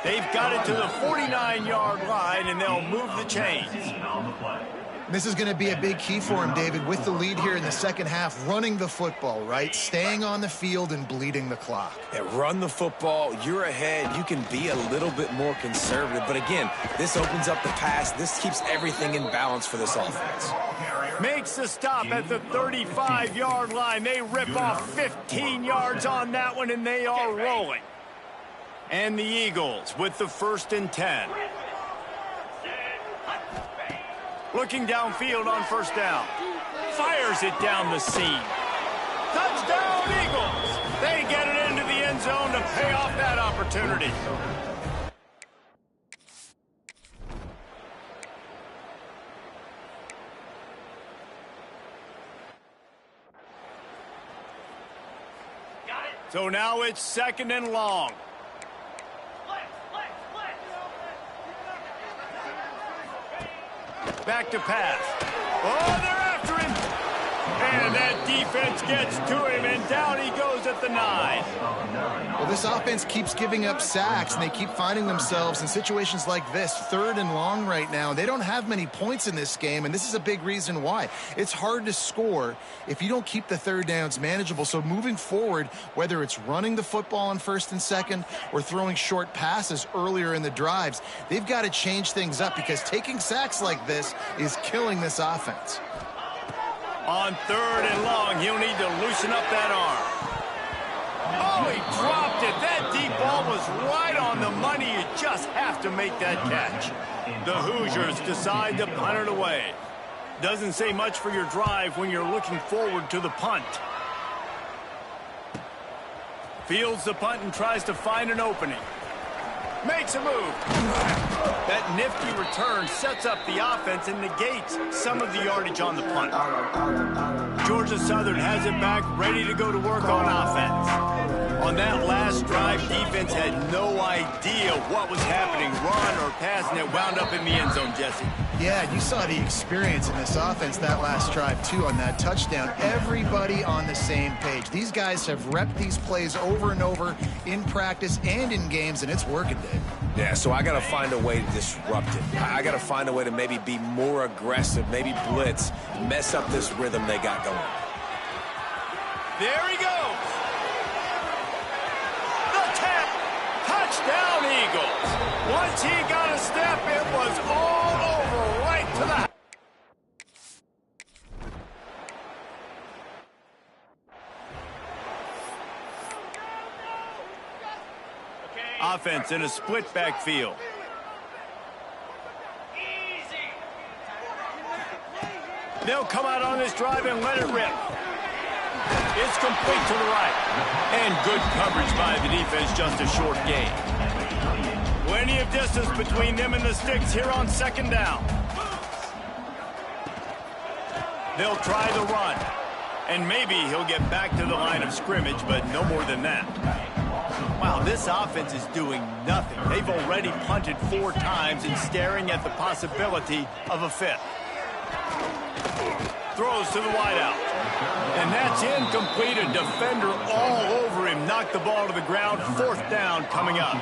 They've got it to the 49-yard line, and they'll move the chains. This is going to be a big key for him, David, with the lead here in the second half, running the football, right? Staying on the field and bleeding the clock. Yeah, run the football. You're ahead. You can be a little bit more conservative. But again, this opens up the pass. This keeps everything in balance for this offense. Makes the stop at the 35-yard line. They rip off 15 yards on that one, and they are rolling. And the Eagles with the 1st and 10. Looking downfield on first down. Fires it down the seam. Touchdown, Eagles! They get it into the end zone to pay off that opportunity. So now it's 2nd and long. Back to pass. Oh, they're after him. And that defense gets to him, and down he goes at the 9. Well, this offense keeps giving up sacks, and they keep finding themselves in situations like this, 3rd and long right now. They don't have many points in this game, and this is a big reason why. It's hard to score if you don't keep the 3rd downs manageable. So moving forward, whether it's running the football on 1st and 2nd or throwing short passes earlier in the drives, they've got to change things up because taking sacks like this is killing this offense. On 3rd and long, he'll need to loosen up that arm. Oh, he dropped it. That deep ball was right on the money. You just have to make that catch. The Hoosiers decide to punt it away. Doesn't say much for your drive when you're looking forward to the punt. Fields the punt and tries to find an opening. Makes a move. That nifty return sets up the offense and negates some of the yardage on the punt. Georgia Southern has it back, ready to go to work on offense. On that last drive, defense had no idea what was happening, run or pass, and it wound up in the end zone, Jesse. Yeah, you saw the experience in this offense that last drive, too, on that touchdown. Everybody on the same page. These guys have repped these plays over and over in practice and in games, and it's working, Dave. Yeah, so I got to find a way to disrupt it. I got to find a way to maybe be more aggressive, maybe blitz, mess up this rhythm they got going. There he goes. The tap. Touchdown, Eagles. Once he got a step, it was all over right to the... Offense in a split backfield. They'll come out on this drive and let it rip. It's complete to the right. And good coverage by the defense, just a short gain. Plenty of distance between them and the sticks here on second down. They'll try the run. And maybe he'll get back to the line of scrimmage, but no more than that. Wow, this offense is doing nothing. They've already punted 4 times and staring at the possibility of a 5th. Throws to the wideout. And that's incomplete. A defender all over him. Knocked the ball to the ground. 4th down coming up.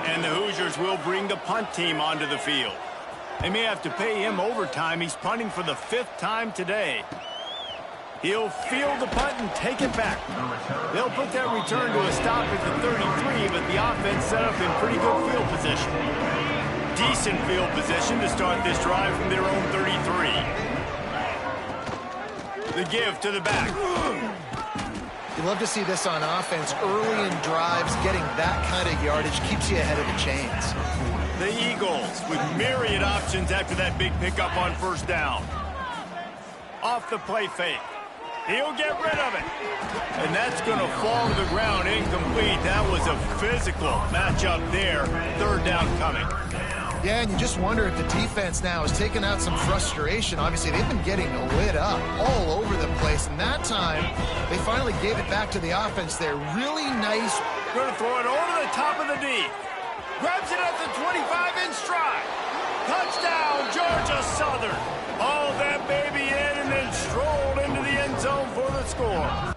And the Hoosiers will bring the punt team onto the field. They may have to pay him overtime. He's punting for the 5th time today. He'll field the punt and take it back. They'll put that return to a stop at the 33, but the offense set up in pretty good field position. Decent field position to start this drive from their own 33. The give to the back. You love to see this on offense. Early in drives, getting that kind of yardage keeps you ahead of the chains. The Eagles with myriad options after that big pickup on 1st down. Off the play fake. He'll get rid of it. And that's going to fall to the ground incomplete. That was a physical matchup there. 3rd down coming. Yeah, and you just wonder if the defense now has taken out some frustration. Obviously, they've been getting lit up all over the place. And that time, they finally gave it back to the offense there. Really nice. Going to throw it over the top of the D. Grabs it at the 25 in stride. Touchdown, Georgia Southern. Hauled that baby in and then strolled into the end zone for the score.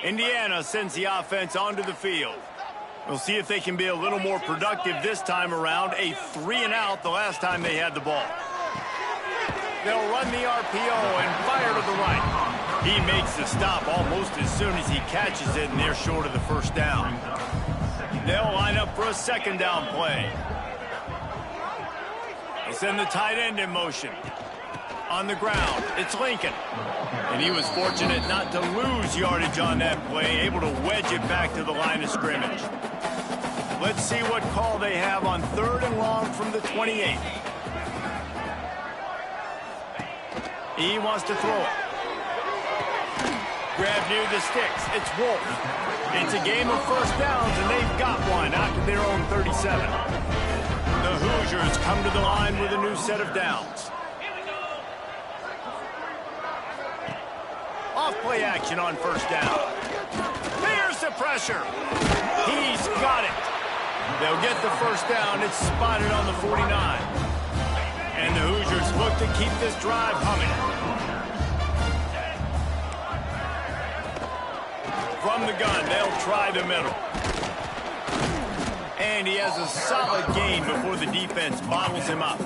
Indiana sends the offense onto the field. We'll see if they can be a little more productive this time around. A 3-and-out the last time they had the ball. They'll run the RPO and fire to the right. He makes the stop almost as soon as he catches it, and they're short of the 1st down. They'll line up for a 2nd down play. They send the tight end in motion. On the ground, it's Lincoln. And he was fortunate not to lose yardage on that play, able to wedge it back to the line of scrimmage. Let's see what call they have on 3rd and long from the 28. He wants to throw it. Grab near the sticks. It's Wolf. It's a game of 1st downs, and they've got one out to their own 37. The Hoosiers come to the line with a new set of downs. Off-play action on 1st down. Here's the pressure. He's got it. They'll get the 1st down. It's spotted on the 49. And the Hoosiers look to keep this drive humming. From the gun, they'll try the middle. And he has a solid gain before the defense bottles him up.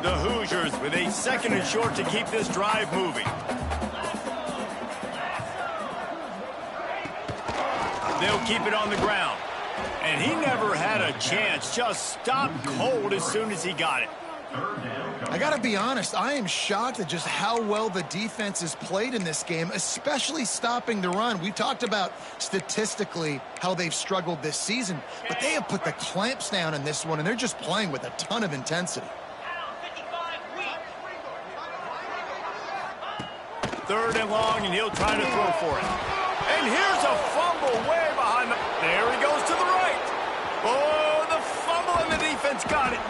The Hoosiers with a 2nd and short to keep this drive moving. They'll keep it on the ground. And he never had a chance. Just stopped cold as soon as he got it. I got to be honest, I am shocked at just how well the defense has played in this game, especially stopping the run. We talked about statistically how they've struggled this season, but they have put the clamps down in this one, and they're just playing with a ton of intensity. 3rd and long, and he'll try to throw for it. And here's a fumble way behind the... There he goes to the right. Oh, the fumble, and the defense got it.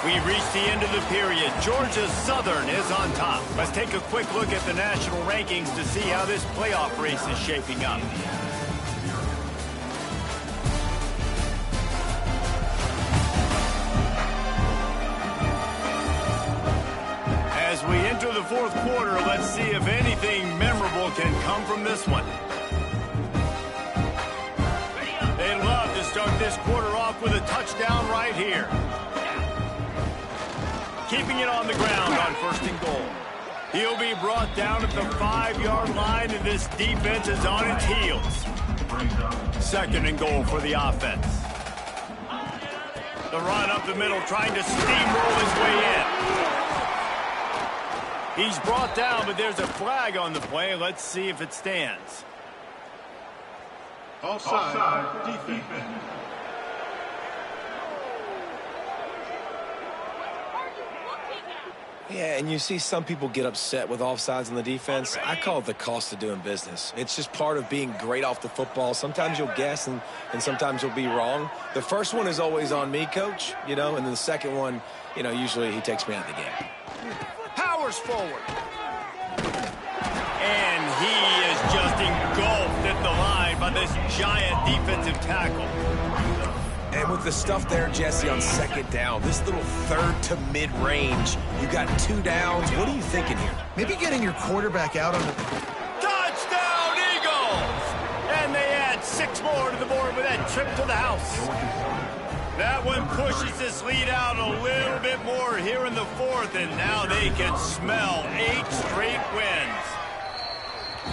We've reached the end of the period. Georgia Southern is on top. Let's take a quick look at the national rankings to see how this playoff race is shaping up. As we enter the 4th quarter, let's see if anything memorable can come from this one. They'd love to start this quarter off with a touchdown right here. Keeping it on the ground on 1st and goal. He'll be brought down at the 5-yard line, and this defense is on its heels. 2nd and goal for the offense. The run up the middle, trying to steamroll his way in. He's brought down, but there's a flag on the play. Let's see if it stands. Offside, defense. Yeah, and you see some people get upset with offsides on the defense. I call it the cost of doing business. It's just part of being great off the football. Sometimes you'll guess and sometimes you'll be wrong. The first one is always on me, Coach, and then the second one, usually he takes me out of the game. Powers forward. And he is just engulfed at the line by this giant defensive tackle. And with the stuff there, Jesse, on second down, this little third to mid-range, you got 2 downs. What are you thinking here? Maybe getting your quarterback out on the... Touchdown, Eagles! And they add 6 more to the board with that trip to the house. That one pushes this lead out a little bit more here in the 4th, and now they can smell 8 straight wins.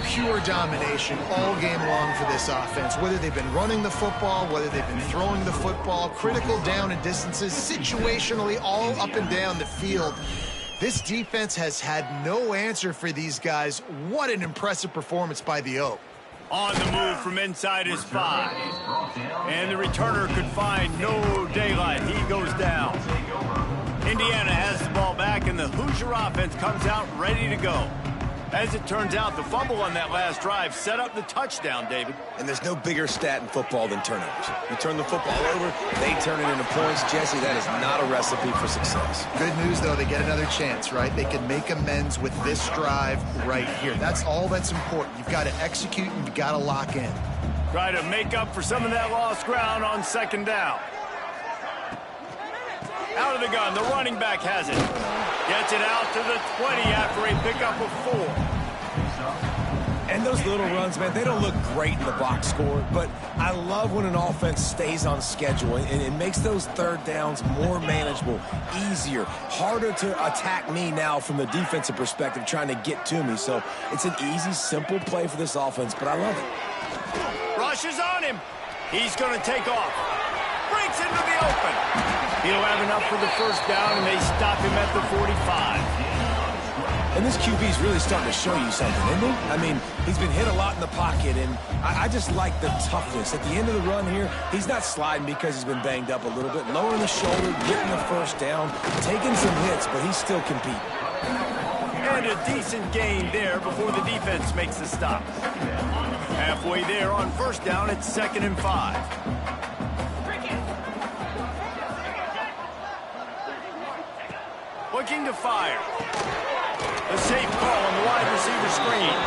Pure domination all game long for this offense. Whether they've been running the football, whether they've been throwing the football, critical down and distances, situationally all up and down the field. This defense has had no answer for these guys. What an impressive performance by the Oak. On the move from inside his 5. And the returner could find no daylight. He goes down. Indiana has the ball back, and the Hoosier offense comes out ready to go. As it turns out, the fumble on that last drive set up the touchdown, David. And there's no bigger stat in football than turnovers. You turn the football over, they turn it into points. Jesse, that is not a recipe for success. Good news, though, they get another chance, right? They can make amends with this drive right here. That's all that's important. You've got to execute and you've got to lock in. Try to make up for some of that lost ground on second down. Out of the gun, the running back has it. Gets it out to the 20 after a pickup of 4. And those little runs, man, they don't look great in the box score, but I love when an offense stays on schedule and it makes those third downs more manageable, easier, harder to attack me now from the defensive perspective trying to get to me. So it's an easy, simple play for this offense, but I love it. Rushes on him. He's going to take off. Breaks into the open. He'll have enough for the first down, and they stop him at the 45. And this QB's really starting to show you something, isn't he? I mean, he's been hit a lot in the pocket, and I just like the toughness. At the end of the run here, he's not sliding because he's been banged up a little bit. Lowering the shoulder, getting the first down, taking some hits, but he's still competing. And a decent gain there before the defense makes the stop. Halfway there on first down, it's 2nd and 5. Looking to fire. A safe call on the wide receiver screen.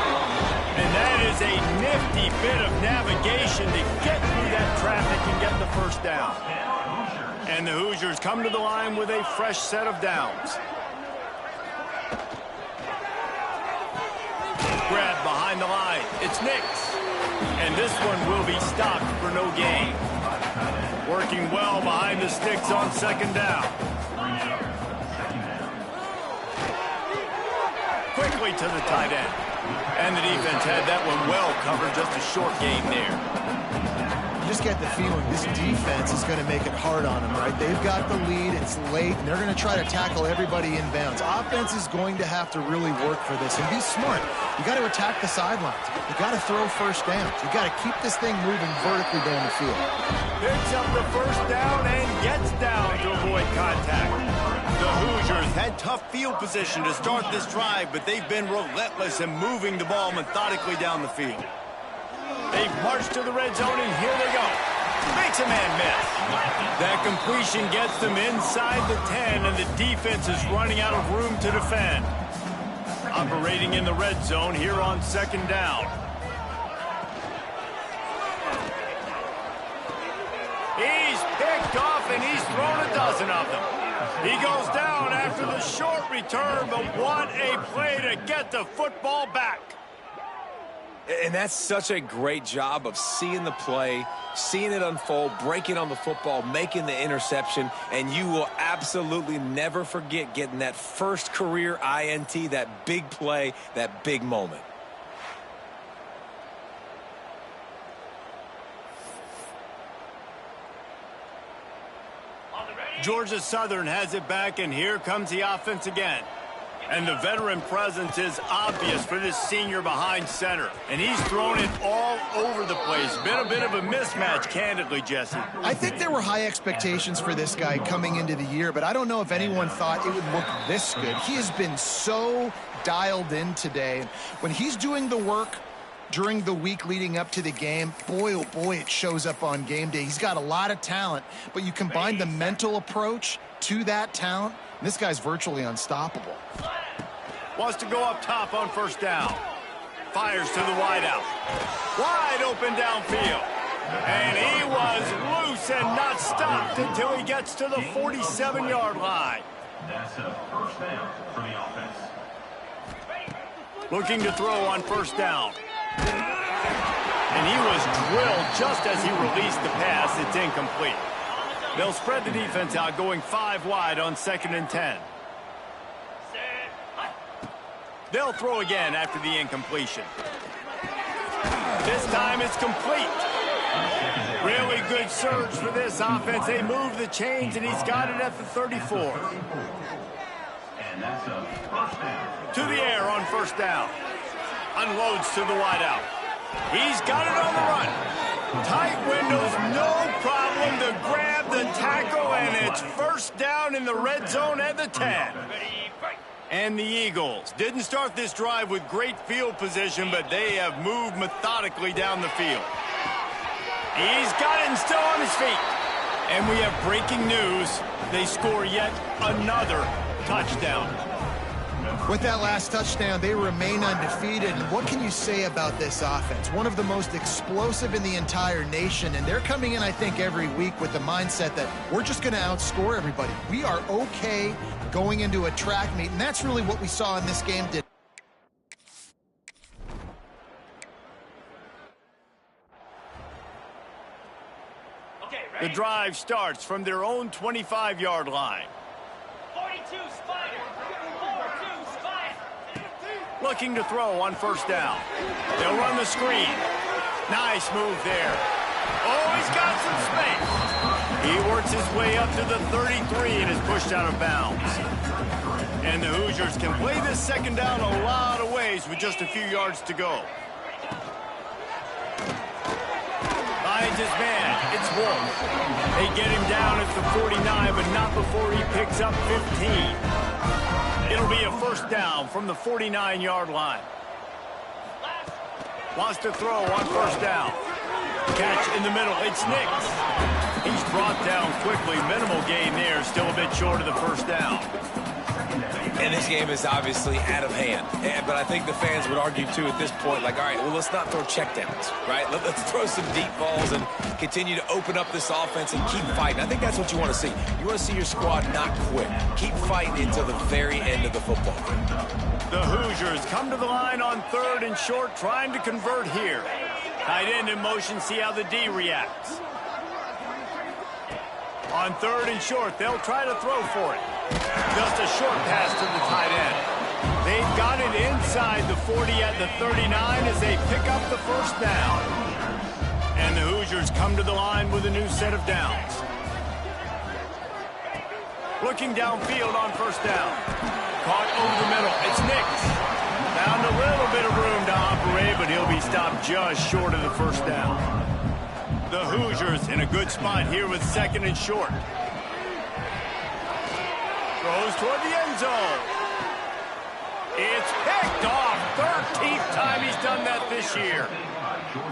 And that is a nifty bit of navigation to get through that traffic and get the first down. And the Hoosiers come to the line with a fresh set of downs. Grab behind the line. It's Nix. And this one will be stopped for no gain. Working well behind the sticks on second down. Quickly to the tight end. And the defense had that one well covered, just a short gain there. You just get the feeling this defense is going to make it hard on them, right? They've got the lead, it's late, and they're going to try to tackle everybody inbounds. Offense is going to have to really work for this and be smart. You got to attack the sidelines. You got to throw first downs. You got to keep this thing moving vertically down the field. Picks up the first down and gets down to avoid contact. The Hoosiers had tough field position to start this drive, but they've been relentless in moving the ball methodically down the field. They've marched to the red zone, and here they go. Makes a man miss. That completion gets them inside the 10, and the defense is running out of room to defend. Operating in the red zone here on second down. He's picked off, and he's thrown a dozen of them. He goes down after the short return, but what a play to get the football back. And that's such a great job of seeing the play, seeing it unfold, breaking on the football, making the interception, and you will absolutely never forget getting that first career INT, that big play, that big moment. Georgia Southern has it back, and here comes the offense again. And the veteran presence is obvious for this senior behind center. And he's thrown it all over the place. Been a bit of a mismatch, candidly, Jesse. I think there were high expectations for this guy coming into the year, but I don't know if anyone thought it would look this good. He has been so dialed in today. When he's doing the work during the week leading up to the game, boy, oh boy, it shows up on game day. He's got a lot of talent, but you combine the mental approach to that talent, and this guy's virtually unstoppable. Wants to go up top on first down. Fires to the wideout. Wide open downfield. And he was loose and not stopped until he gets to the 47-yard line. That's a first down for the offense. Looking to throw on first down. And he was drilled just as he released the pass. It's incomplete. They'll spread the defense out, going 5 wide on 2nd and 10. They'll throw again after the incompletion. This time it's complete. Really good surge for this offense. They move the chains, and he's got it at the 34. And that's a first down. To the air on first down. Unloads to the wideout. He's got it on the run. Tight windows, no problem to grab the tackle, and it's first down in the red zone at the 10. And the Eagles didn't start this drive with great field position, but they have moved methodically down the field. He's got it and still on his feet. And we have breaking news. They score yet another touchdown. With that last touchdown, they remain undefeated. And what can you say about this offense? One of the most explosive in the entire nation. And they're coming in, I think, every week with the mindset that we're just going to outscore everybody. We are okay going into a track meet. And that's really what we saw in this game today. The drive starts from their own 25-yard line. 42 Spider. 42 Spider. Looking to throw on first down. They'll run the screen. Nice move there. Oh, he's got some space. He works his way up to the 33 and is pushed out of bounds. And the Hoosiers can play this second down a lot of ways with just a few yards to go. Finds his man. It's Wolf. They get him down at the 49, but not before he picks up 15. It'll be a first down from the 49-yard line. Wants to throw on first down. Catch in the middle. It's Nix. He's brought down quickly. Minimal gain there. Still a bit short of the first down. And this game is obviously out of hand. But I think the fans would argue, too, at this point, like, all right, well, let's not throw checkdowns, right? Let's throw some deep balls and continue to open up this offense and keep fighting. I think that's what you want to see. You want to see your squad not quit. Keep fighting until the very end of the football game. The Hoosiers come to the line on 3rd and short, trying to convert here. Tight end in motion, see how the D reacts. On 3rd and short, they'll try to throw for it. Just a short pass to the tight end. They've got it inside the 40 at the 39 as they pick up the first down. And the Hoosiers come to the line with a new set of downs. Looking downfield on first down. Caught over the middle. It's Nix. Found a little bit of room to operate, but he'll be stopped just short of the first down. The Hoosiers in a good spot here with 2nd and short. Throws toward the end zone. It's picked off. 13th time he's done that this year.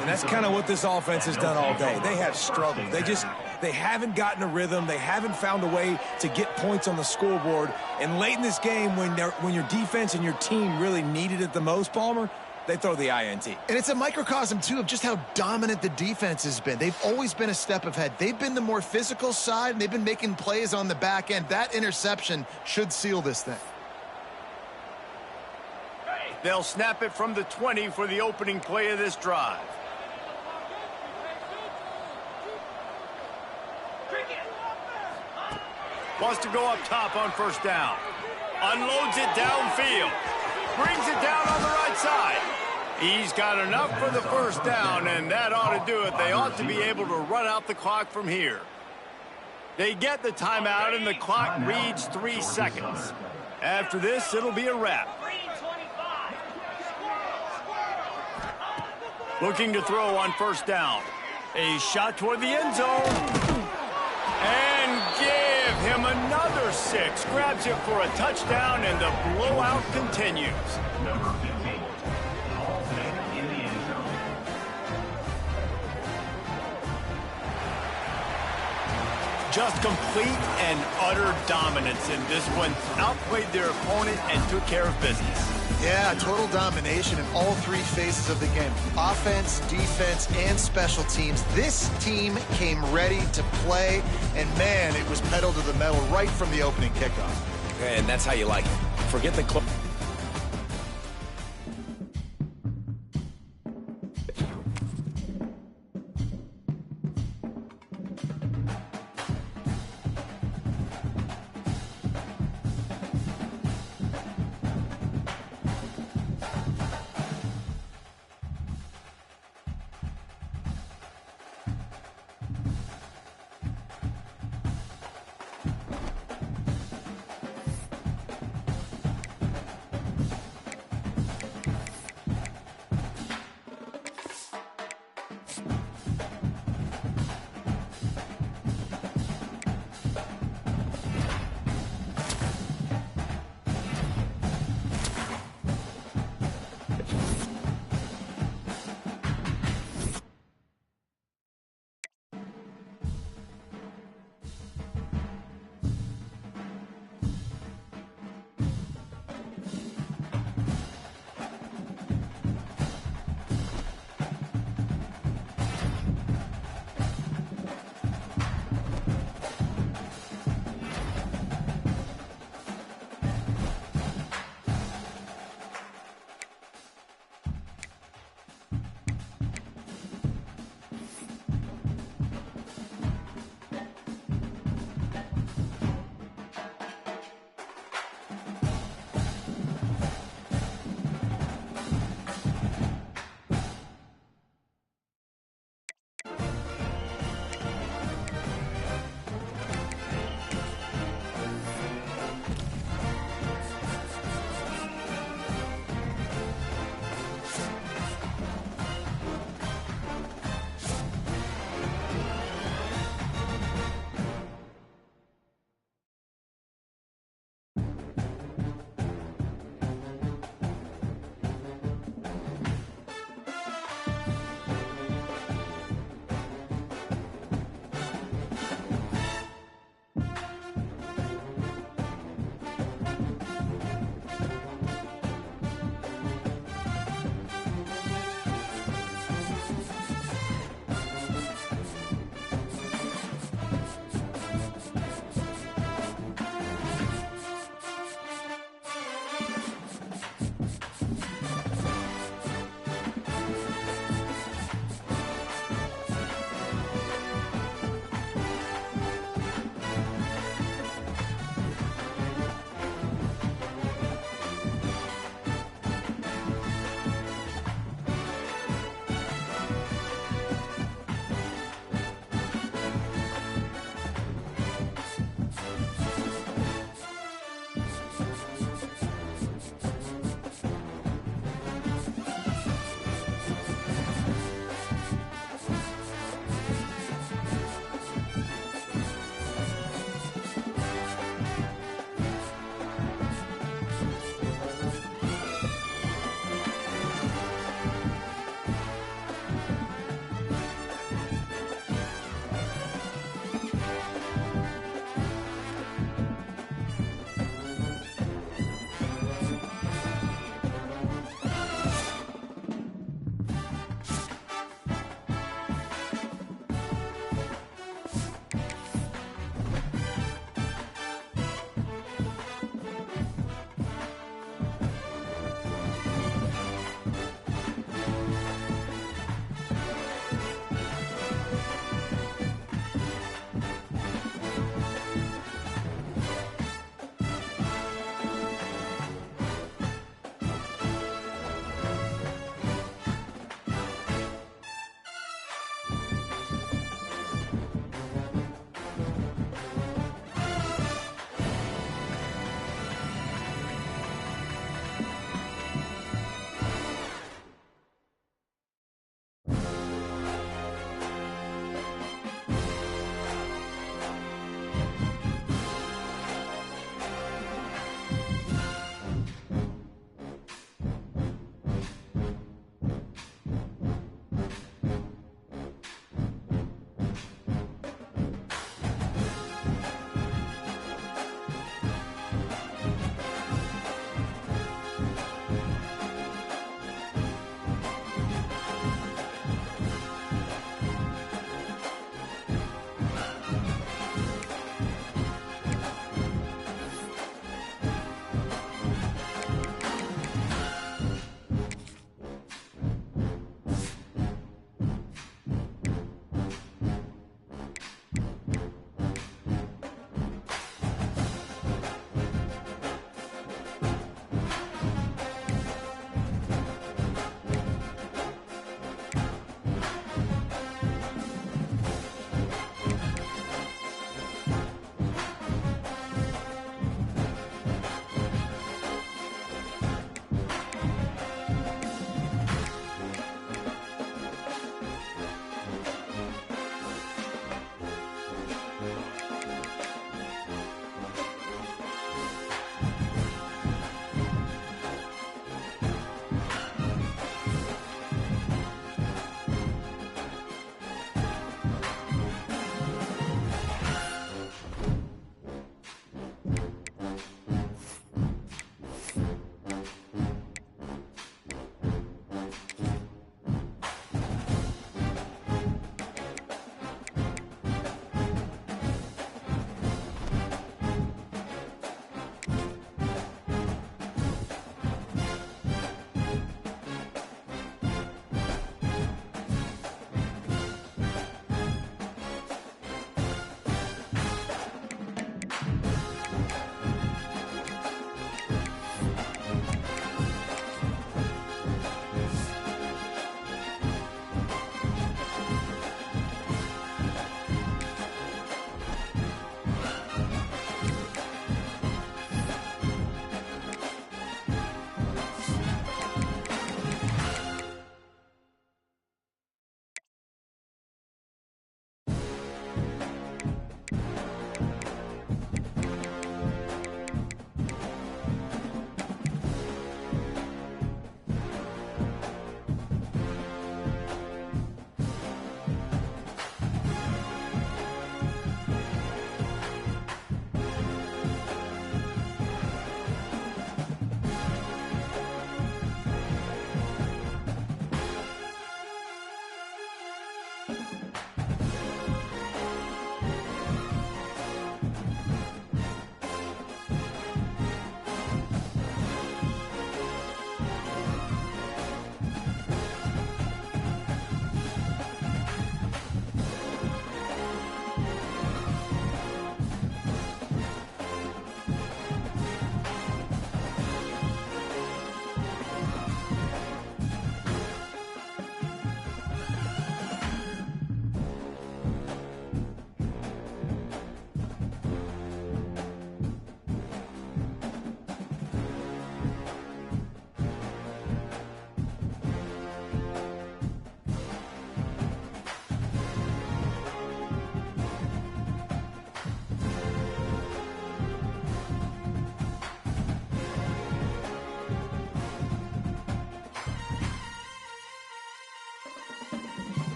And that's kind of what this offense has done all day. They have struggled. They haven't gotten a rhythm. They haven't found a way to get points on the scoreboard. And late in this game, when your defense and your team really needed it the most, Palmer, they throw the INT. And it's a microcosm, too, of just how dominant the defense has been. They've always been a step ahead. They've been the more physical side, and they've been making plays on the back end. That interception should seal this thing. They'll snap it from the 20 for the opening play of this drive. Wants to go up top on first down. Unloads it downfield. Brings it down on the right side. He's got enough for the first down, and that ought to do it. They ought to be able to run out the clock from here. They get the timeout, and the clock reads 3 seconds. After this, it'll be a wrap. 325. Looking to throw on first down. A shot toward the end zone. And give him another 6. Grabs it for a touchdown, and the blowout continues. Number 15. Halsey in the end zone. Just complete and utter dominance in this one. Outplayed their opponent and took care of business. Yeah, total domination in all three phases of the game. Offense, defense, and special teams. This team came ready to play, and man, it was pedal to the metal right from the opening kickoff. And that's how you like it. Forget the club.